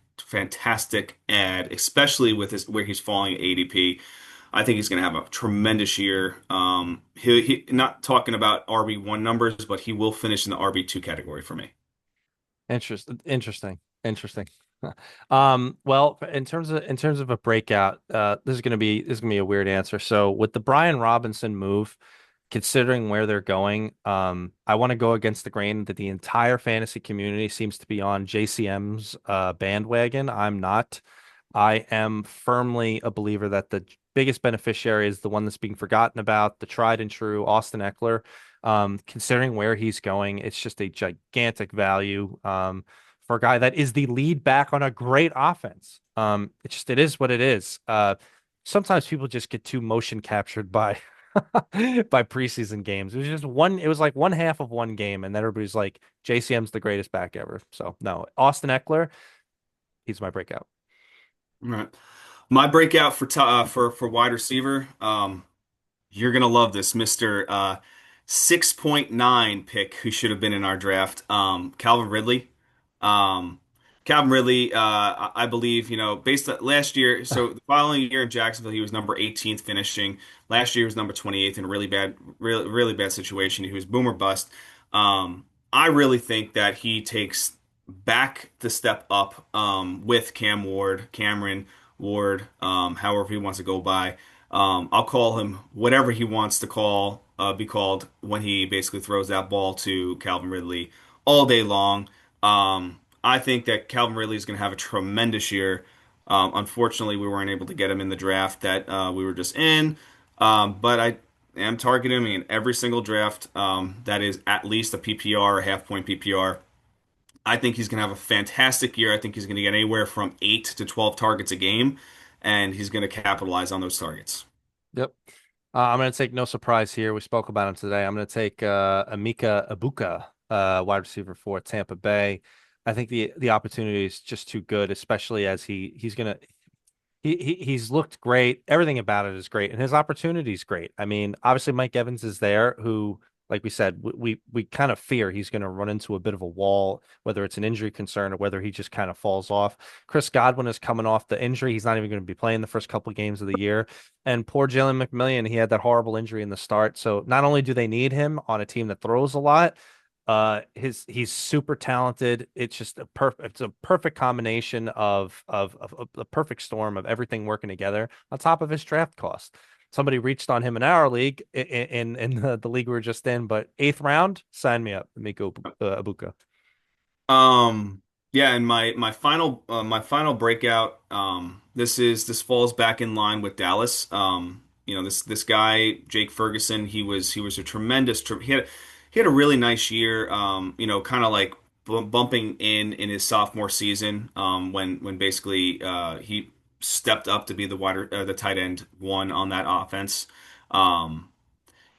ad, especially with his where he's falling at ADP. I think he's going to have a tremendous year. He not talking about RB1 numbers, but he will finish in the RB2 category for me. Interesting. Well, in terms of a breakout, this is gonna be a weird answer. So with the Brian Robinson move, considering where they're going, I want to go against the grain that the entire fantasy community seems to be on JCM's bandwagon. I'm not. I am firmly a believer that the biggest beneficiary is the one that's being forgotten about, the tried and true Austin Eckler. Considering where he's going, it's just a gigantic value for a guy that is the lead back on a great offense. It is what it is. Sometimes people just get too motion captured by by preseason games. It was like one half of one game, and then everybody's like, JCM's the greatest back ever. So no, Austin Eckler, he's my breakout. All right. My breakout for wide receiver. You're gonna love this, Mister 6.9 pick who should have been in our draft. Calvin Ridley. Um, Calvin Ridley. I believe based on last year. So the following year in Jacksonville, he was number 18th finishing. Last year he was number 28th in a really bad situation. He was boomer bust. I really think that he takes back the step up with Cameron Ward, however he wants to go by. I'll call him whatever he wants to be called when he basically throws that ball to Calvin Ridley all day long. I think that Calvin Ridley is going to have a tremendous year. Unfortunately, we weren't able to get him in the draft that we were just in. But I am targeting him in every single draft that is at least a PPR, a half point PPR. I think he's going to have a fantastic year. I think he's going to get anywhere from 8 to 12 targets a game, and he's going to capitalize on those targets. Yep. I'm going to take no surprise here. We spoke about him today. I'm going to take Emeka Ibuka, wide receiver for Tampa Bay. I think the opportunity is just too good, especially as he's looked great. Everything about it is great, and his opportunity is great. I mean, obviously Mike Evans is there, who, like we said, we kind of fear he's going to run into a bit of a wall, whether it's an injury concern or whether he just kind of falls off. Chris Godwin is coming off the injury; he's not even going to be playing the first couple of games of the year. And poor Jalen McMillan, he had that horrible injury in the start. So not only do they need him on a team that throws a lot, he's super talented. It's a perfect combination of the perfect storm of everything working together on top of his draft cost. Somebody reached on him in our league, in the league we were just in, but eighth round, sign me up, Miko Abuka. Um, yeah, and my final breakout. This falls back in line with Dallas. This guy Jake Ferguson. He was a tremendous. He had a really nice year. Kind of like bumping in his sophomore season. When basically he stepped up to be the tight end one on that offense. Um,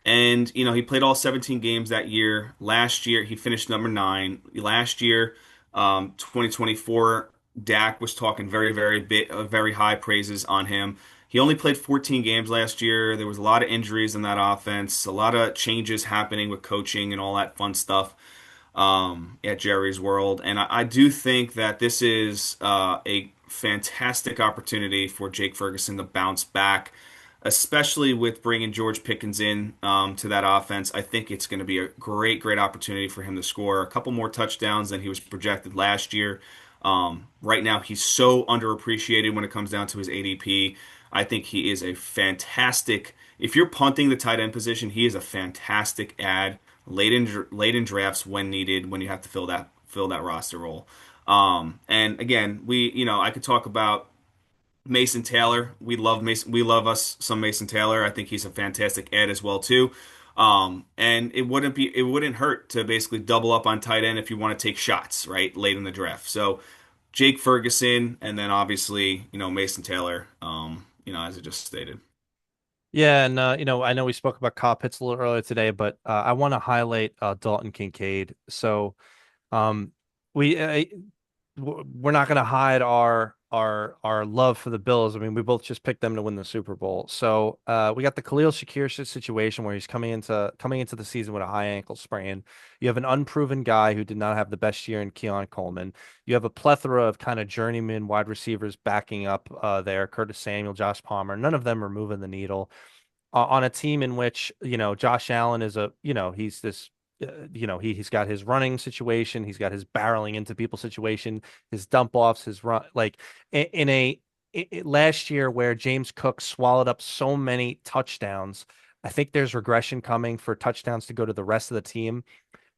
and he played all 17 games that year. Last year he finished number 9. Last year, 2024, Dak was talking very high praises on him. He only played 14 games last year. There was a lot of injuries in that offense, a lot of changes happening with coaching and all that fun stuff at Jerry's World. And I do think that this is a fantastic opportunity for Jake Ferguson to bounce back, especially with bringing George Pickens in to that offense. I think it's going to be a great opportunity for him to score a couple more touchdowns than he was projected last year. Right now, he's so underappreciated when it comes down to his ADP. I think he is a fantastic. If you're punting the tight end position, he is a fantastic ad late in drafts when needed, when you have to fill that roster role. And again, I could talk about Mason Taylor. We love Mason. We love us some Mason Taylor. I think he's a fantastic ad as well too. And it wouldn't hurt to basically double up on tight end if you want to take shots right late in the draft. So Jake Ferguson, and then obviously Mason Taylor. As I just stated. Yeah, and I know we spoke about Kyle Pitts a little earlier today, but I want to highlight Dalton Kincaid. So, um, we we're not going to hide our love for the Bills. I mean, we both just picked them to win the Super Bowl. So we got the Khalil Shakir situation where he's coming into the season with a high ankle sprain. You have an unproven guy who did not have the best year in Keon Coleman. You have a plethora of kind of journeyman wide receivers backing up there. Curtis Samuel, Josh Palmer. None of them are moving the needle on a team in which, Josh Allen is he's this, he's got his running situation, he's got his barreling into people situation, his dump offs, his run, like in last year where James Cook swallowed up so many touchdowns. I think there's regression coming for touchdowns to go to the rest of the team.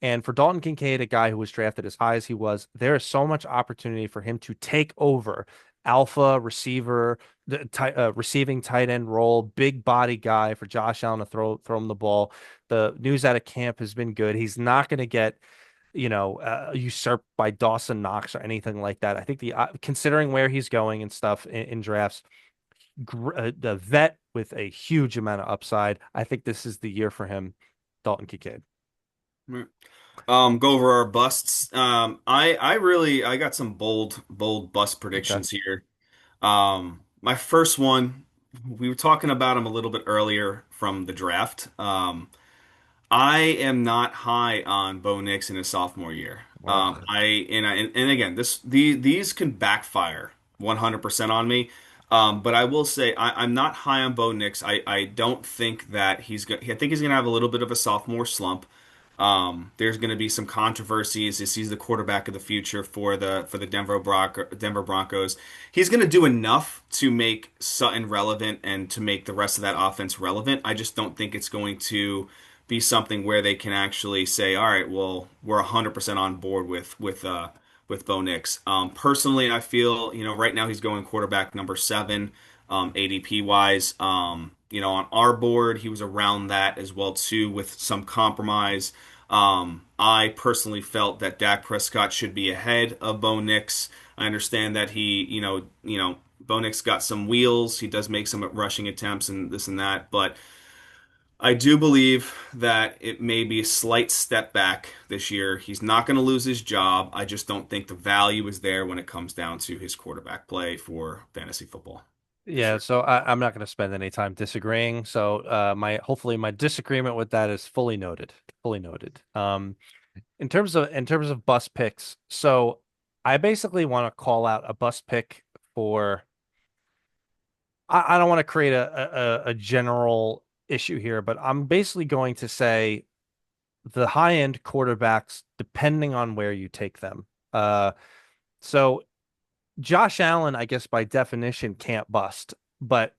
And for Dalton Kincaid, a guy who was drafted as high as he was, there is so much opportunity for him to take over alpha receiver, receiving tight end role, big body guy for Josh Allen to throw him the ball. The news out of camp has been good. He's not going to get, usurped by Dawson Knox or anything like that. I think considering where he's going and stuff in drafts, the vet with a huge amount of upside. I think this is the year for him, Dalton Kincaid. Go over our busts. I got some bold bust Okay. predictions here. My first one, we were talking about him a little bit earlier from the draft. I am not high on Bo Nix in his sophomore year. Ugh. And again, these can backfire 100% on me. But I will say I'm not high on Bo Nix. I don't think that I think he's gonna have a little bit of a sophomore slump. There's going to be some controversies as he's the quarterback of the future for the Denver Broncos. He's going to do enough to make Sutton relevant and to make the rest of that offense relevant. I just don't think it's going to be something where they can actually say, "All right, well, we're 100% on board with Bo Nix." Personally, I feel right now he's going quarterback number 7, ADP wise. On our board, he was around that as well too, with some compromise. I personally felt that Dak Prescott should be ahead of Bo Nix. I understand that Bo Nix got some wheels. He does make some rushing attempts and this and that, but I do believe that it may be a slight step back this year. He's not going to lose his job. I just don't think the value is there when it comes down to his quarterback play for fantasy football this Yeah, year. so I'm not going to spend any time disagreeing. So my hopefully my disagreement with that is fully noted. Fully noted. In terms of bus picks, so I basically want to call out a bus pick for I don't want to create a general issue here, but I'm basically going to say the high end quarterbacks, depending on where you take them. So Josh Allen, I guess by definition, can't bust,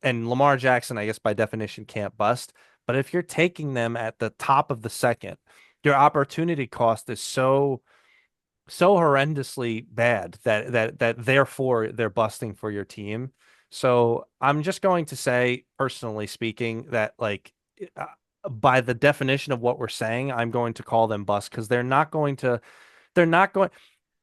and Lamar Jackson, I guess by definition, can't bust. But if you're taking them at the top of the second, your opportunity cost is so horrendously bad that therefore they're busting for your team. So I'm just going to say, personally speaking, that uh, by the definition of what we're saying, I'm going to call them bust because they're not going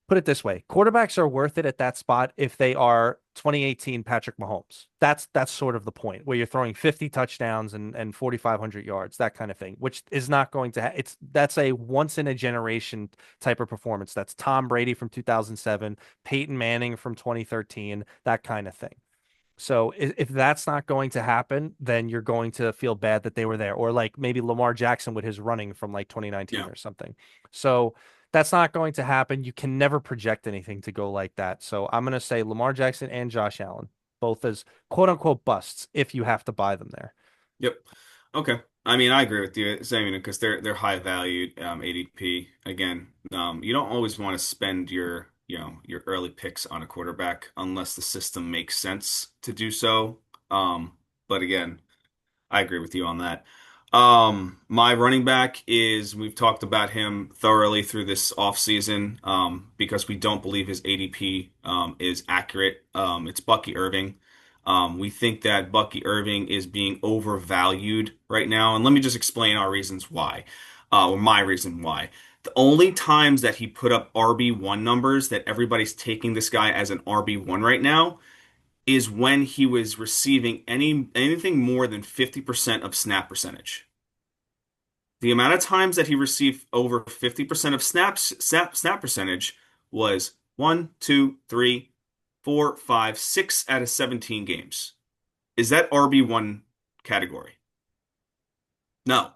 put it this way, quarterbacks are worth it at that spot if they are 2018 Patrick Mahomes. That's sort of the point where you're throwing 50 touchdowns and 4,500 yards, that kind of thing, which is not going to that's a once in a generation type of performance. That's Tom Brady from 2007, Peyton Manning from 2013, that kind of thing. So if that's not going to happen, then you're going to feel bad that they were there, or like maybe Lamar Jackson with his running from like 2019 Yeah. or something. So that's not going to happen. You can never project anything to go like that. So I'm going to say Lamar Jackson and Josh Allen, both as quote unquote busts if you have to buy them there. Yep. Okay. I mean, I agree with you, Sammy, because they're high valued ADP. Again, you don't always want to spend your early picks on a quarterback unless the system makes sense to do so. But again, I agree with you on that. My running back is we've talked about him thoroughly through this offseason because we don't believe his ADP is accurate. It's Bucky Irving. We think that Bucky Irving is being overvalued right now, and let me just explain our reasons why, or my reason why. The only times that he put up RB1 numbers that everybody's taking this guy as an RB1 right now is when he was receiving anything more than 50% of snap percentage. The amount of times that he received over 50% of snap percentage was 1, 2, 3, four, five, 6 out of 17 games. Is that RB1 category? No.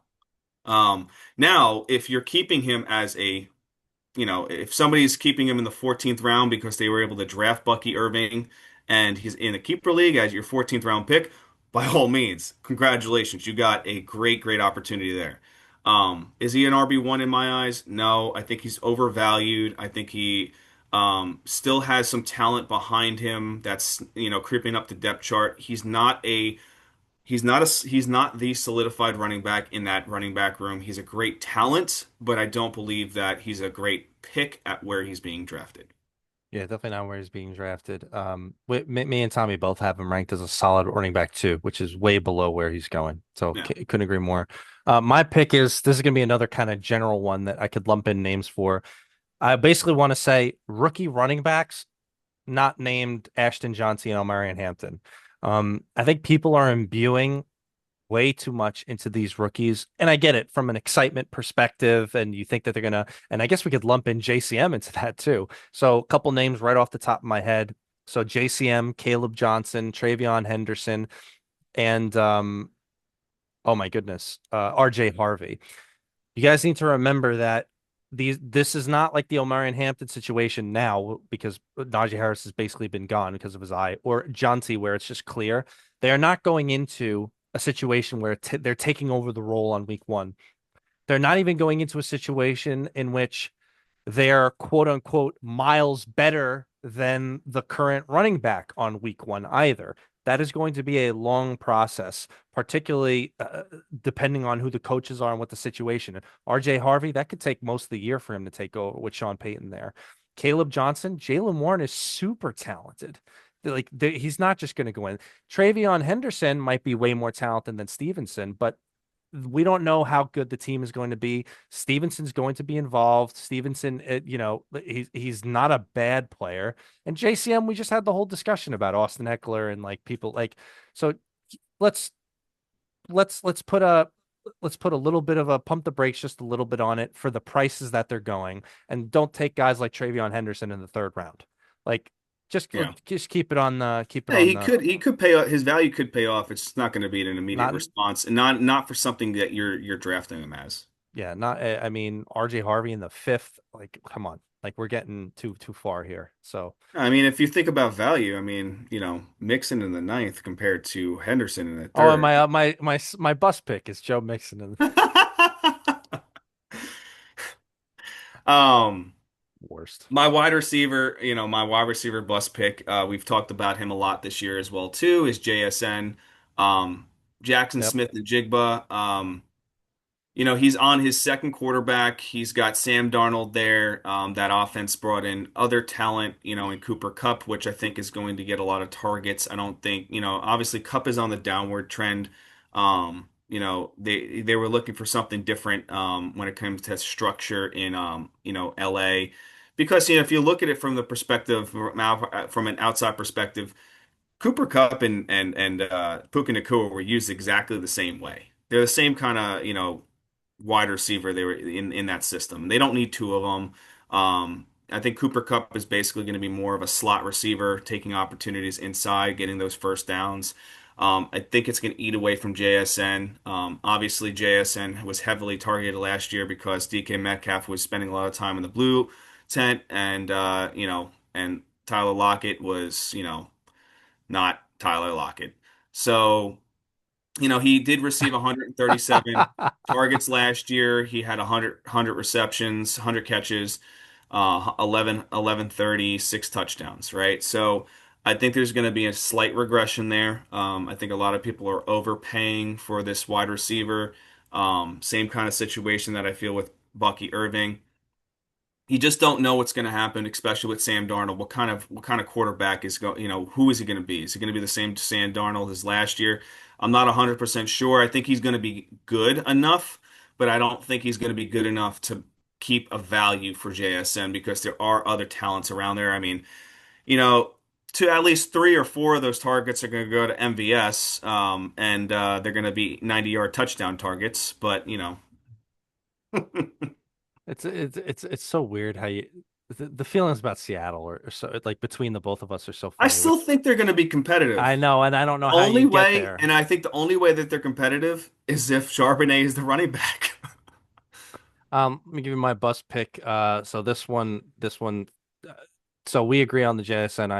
Now, if you're keeping him as a if somebody's keeping him in the 14th round because they were able to draft Bucky Irving and he's in a keeper league as your 14th round pick, by all means, congratulations. You got a great, great opportunity there. Is he an RB1 in my eyes? No, I think he's overvalued. I think he still has some talent behind him that's, creeping up the depth chart. He's not the solidified running back in that running back room. He's a great talent, but I don't believe that he's a great pick at where he's being drafted. Yeah, definitely not where he's being drafted. Me and Tommy both have him ranked as a solid running back too, which is way below where he's going. So Yeah. couldn't agree more. My pick is this is going to be another kind of general one that I could lump in names for. I basically want to say rookie running backs, not named Ashton Johnson and Omarion Hampton. I think people are imbuing way too much into these rookies. And I get it from an excitement perspective. And you think that they're going to, and I guess we could lump in JCM into that too. So a couple names right off the top of my head. So JCM, Caleb Johnson, Travion Henderson, and oh my goodness, RJ Harvey. You guys need to remember that this is not like the Omarion Hampton situation now because Najee Harris has basically been gone because of his eye, or Johnsey where it's just clear. They are not going into a situation where they're taking over the role on week one. They're not even going into a situation in which they're quote unquote miles better than the current running back on week one either. That is going to be a long process, particularly depending on who the coaches are and what the situation is. RJ Harvey, that could take most of the year for him to take over with Sean Payton there. Caleb Johnson, Jalen Warren is super talented. He's not just going to go in. Travion Henderson might be way more talented than Stevenson, but we don't know how good the team is going to be. Stevenson's going to be involved. Stevenson, he's not a bad player. And JCM, we just had the whole discussion about Austin Eckler and like people like so let's let's put a little bit of a pump the brakes just a little bit on it for the prices that they're going. And don't take guys like Travion Henderson in the third round. Like Yeah. just keep it on the Yeah, he could pay off. His value could pay off. It's just not going to be an immediate not response, and not for something that you're drafting him as. Yeah, not I mean RJ Harvey in the fifth. Like, come on, like we're getting too far here. So, I mean, if you think about value, I mean, Mixon in the ninth compared to Henderson in the oh, and third. my bus pick is Joe Mixon in the Um, worst. my wide receiver bus pick, we've talked about him a lot this year as well too, is JSN. Jackson Yep. Smith and Jigba. He's on his second quarterback. He's got Sam Darnold there. That offense brought in other talent, in Cooper Kupp, which I think is going to get a lot of targets. I don't think, obviously Kupp is on the downward trend. They were looking for something different when it comes to structure in LA. Because, if you look at it from the perspective from an outside perspective, Cooper Kupp and Puka Nacua were used exactly the same way. They're the same kind of, wide receiver they were in that system. They don't need two of them. I think Cooper Kupp is basically going to be more of a slot receiver, taking opportunities inside, getting those first downs. I think it's going to eat away from JSN. Obviously, JSN was heavily targeted last year because DK Metcalf was spending a lot of time in the blue tent, and Tyler Lockett was, not Tyler Lockett. So he did receive 137 targets last year. He had 100 receptions, 100 catches, 11 30, 6 touchdowns, right? So I think there's going to be a slight regression there. I think a lot of people are overpaying for this wide receiver. Same kind of situation that I feel with Bucky Irving. You just don't know what's going to happen, especially with Sam Darnold. What kind of quarterback is going? Who is he going to be? Is he going to be the same Sam Darnold as last year? I'm not 100% sure. I think he's going to be good enough, but I don't think he's going to be good enough to keep a value for JSN because there are other talents around there. I mean, you know, to at least 3 or 4 of those targets are going to go to MVS, and they're going to be 90-yard touchdown targets. But It's so weird how you. the feelings about Seattle are so like between the both of us are so I funny. still Which think they're going to be I competitive. know, and I don't The know how you only get way, there. and I think the only way that they're competitive is if Charbonnet is the running back. Let me give you my bus pick. So this one. Uh, so we agree on the JSN.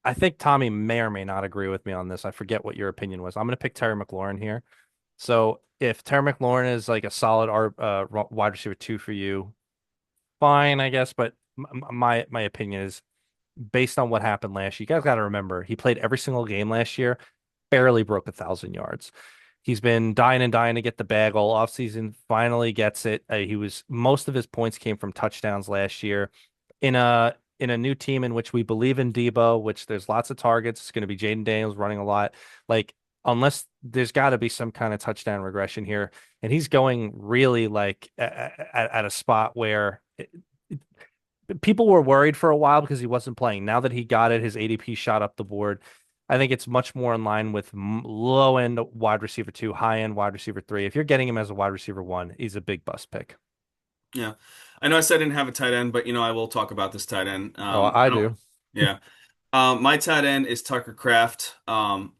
I think Tommy may or may not agree with me on this. I forget what your opinion was. I'm going to pick Terry McLaurin here. So if Terry McLaurin is like a solid wide receiver two for you, fine, I guess. But my opinion is based on what happened last year. You guys got to remember he played every single game last year, barely broke 1,000 yards. He's been dying and dying to get the bag all offseason. Finally gets it. He was most of his points came from touchdowns last year in a new team in which we believe in Debo, which there's lots of targets. It's going to be Jaden Daniels running a lot. Like unless there's got to be some kind of touchdown regression here, and he's going really like at a spot where people were worried for a while because he wasn't playing. Now that he got it, his ADP shot up the board. I think it's much more in line with low end wide receiver two, high end wide receiver three. If you're getting him as a wide receiver one, he's a big bust pick. Yeah. I know I said I didn't have a tight end, but I will talk about this tight end. Oh, I I don't, do. yeah. My tight end is Tucker Kraft.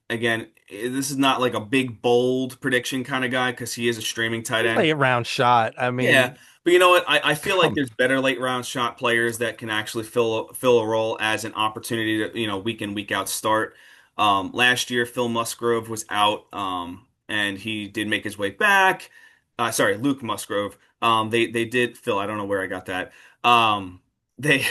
Again, this is not like a big, bold prediction kind of guy because he is a streaming tight end. Late round shot. I Yeah, mean, but you know what? I feel like come. there's better late round shot players that can actually fill a role as an opportunity to week in week out start. Last year Phil Musgrove was out, and he did make his way back. Sorry, Luke Musgrove. They did Phil. I don't know where I got that. They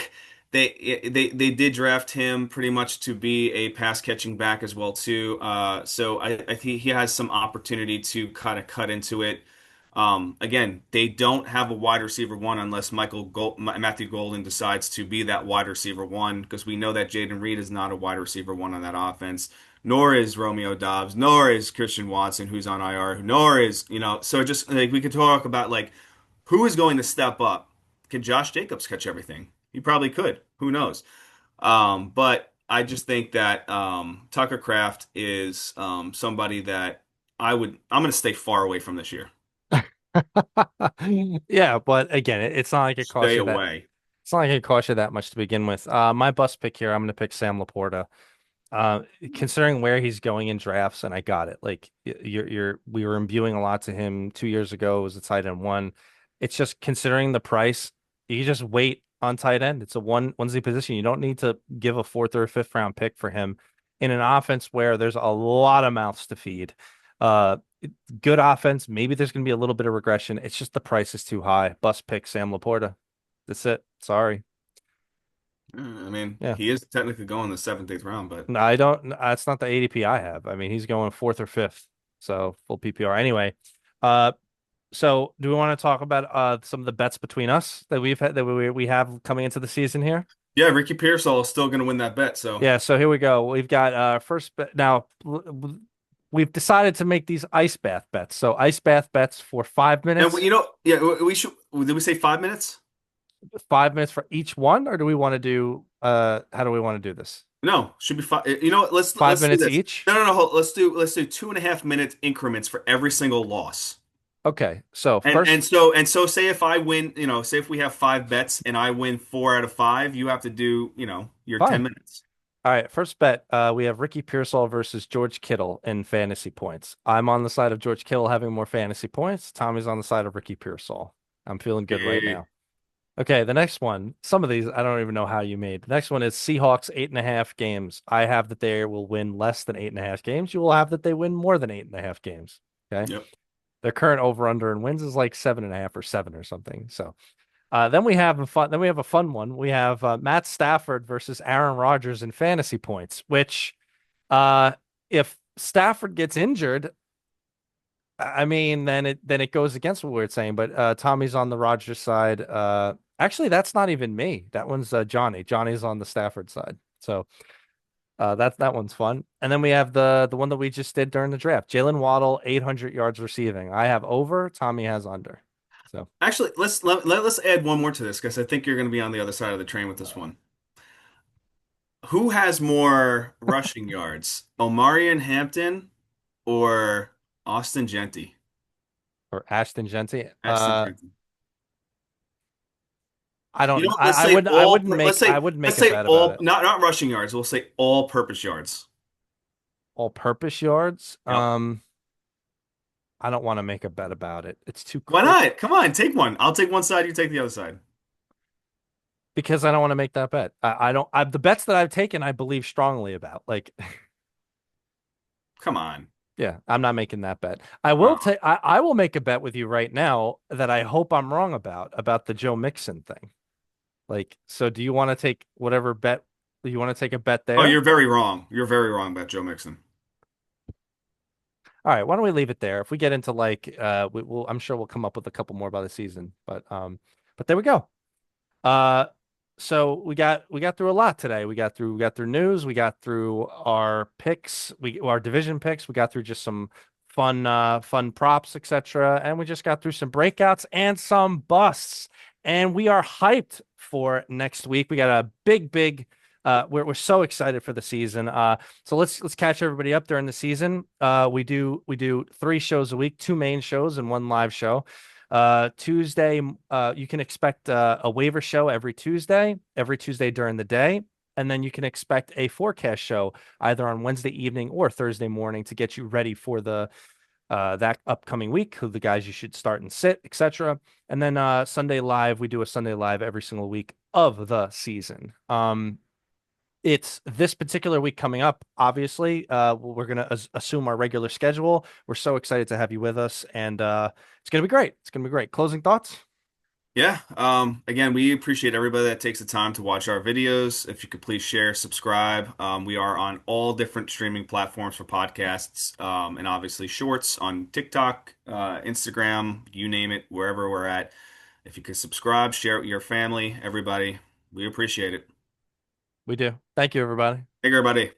they did draft him pretty much to be a pass catching back as well too. So I think he has some opportunity to kind of cut into it. Again, they don't have a wide receiver one unless Matthew Golden decides to be that wide receiver one because we know that Jaden Reed is not a wide receiver one on that offense, nor is Romeo Dobbs, nor is Christian Watson, who's on IR, nor is, so just like we could talk about like who is going to step up. Can Josh Jacobs catch everything? He probably could. Who knows? But I just think that Tucker Kraft is somebody that I'm going to stay far away from this year. Yeah, but again, it's not like it costs Stay you that. away. It's not like it costs you that much to begin with. My bust pick here, I'm going to pick Sam Laporta. Uh, Considering where he's going in drafts, and I got it. Like we were imbuing a lot to him 2 years ago. It was a tight end one. It's just considering the price, you just wait on tight end. It's a onesie position. You don't need to give a fourth or a fifth round pick for him in an offense where there's a lot of mouths to feed. Uh, Good offense. Maybe there's going to be a little bit of regression. It's just the price is too high. Bust pick Sam Laporta. That's it. Sorry. I mean, Yeah. he is technically going the seventh, eighth round, but No, I don't. That's not the ADP I have. I mean, he's going fourth or fifth, so full PPR. Anyway, uh, so do we want to talk about some of the bets between us that we've had that we have coming into the season here? yeah, Ricky Pearsall is still going to win that bet. So, Yeah. So here we go. We've got first bet now. We've decided to make these ice bath bets. So ice bath bets for five and minutes, yeah, we should. Did we say 5 minutes? 5 minutes for each one, or do we want to do how do we want to do this? No, should be five. You know what? Five Let's do minutes this. each. No. Let's do 2.5 minute increments for every single loss. Okay. So And first. say if I win, say if we have five bets and I win four out of five, you have to do, your Fine. 10 minutes. All right, first bet. We have Ricky Pearsall versus George Kittle in fantasy points. I'm on the side of George Kittle having more fantasy points. Tommy's on the side of Ricky Pearsall. I'm feeling good right Yeah. now. Okay, the next one. Some of these I don't even know how you made. The next one is Seahawks 8.5 games. I have that they will win less than 8.5 games. You will have that they win more than 8.5 games. Okay. Yep. Their current over under in wins is like 7.5 or seven or something. So then we have a fun. Then we have a fun one. We have Matt Stafford versus Aaron Rodgers in fantasy points. Which, uh, if Stafford gets injured, I mean, then it goes against what we're saying. But Tommy's on the Rodgers side. Actually, that's not even me. That one's Johnny. Johnny's on the Stafford side. So that one's fun. And then we have the one that we just did during the draft. Jalen Waddle, 800 yards receiving. I have over. Tommy has under. So. Actually, let's add one more to this because I think you're going to be on the other side of the train with this one. Who has more rushing yards, Omarion Hampton or Austin Genty? Or Ashton Genty. Ashton Genty. I You know don't. what? Let's say all. I wouldn't Let's make a say bet about all. it. Not rushing yards. We'll say all-purpose yards. All-purpose yards. Yep. I don't want to make a bet about it. It's too Why it, not? Come on, take one. I'll take one side. You take the other side. because I don't want to make that bet. I don't. The bets that I've taken, I believe strongly about. Like, Come on. yeah, I'm not making that bet. I will Oh. take. I will make a bet with you right now that I hope I'm wrong about the Joe Mixon thing. Like, so do you want to take whatever bet? Do you want to take a bet Oh, there? you're very wrong. You're very wrong about Joe Mixon. All right, why don't we leave it there? If we get into like, I'm sure we'll come up with a couple more by the season. But there we go. Uh, so we got through a lot today. We got through news. We got through our picks. Our division picks. We got through just some fun props, etc. And we just got through some breakouts and some busts. And we are hyped for next week. We got a big. We're so excited for the season. So let's catch everybody up during the season. We do 3 shows a week, 2 main shows and 1 live show. Tuesday, you can expect a waiver show every Tuesday during the day. And then you can expect a forecast show either on Wednesday evening or Thursday morning to get you ready for the that upcoming week, who the guys you should start and sit, etc. And then Sunday live, we do a Sunday live every single week of the season. It's this particular week coming up. Obviously, we're gonna assume our regular schedule. We're so excited to have you with us, and it's gonna be great. It's gonna be great. Closing thoughts? Yeah. Again, we appreciate everybody that takes the time to watch our videos. If you could please share, subscribe. We are on all different streaming platforms for podcasts, and obviously shorts on TikTok, Instagram, you name it, wherever we're at. If you could subscribe, share it with your family, everybody, we appreciate it. We do. Thank you, everybody. Hey, everybody.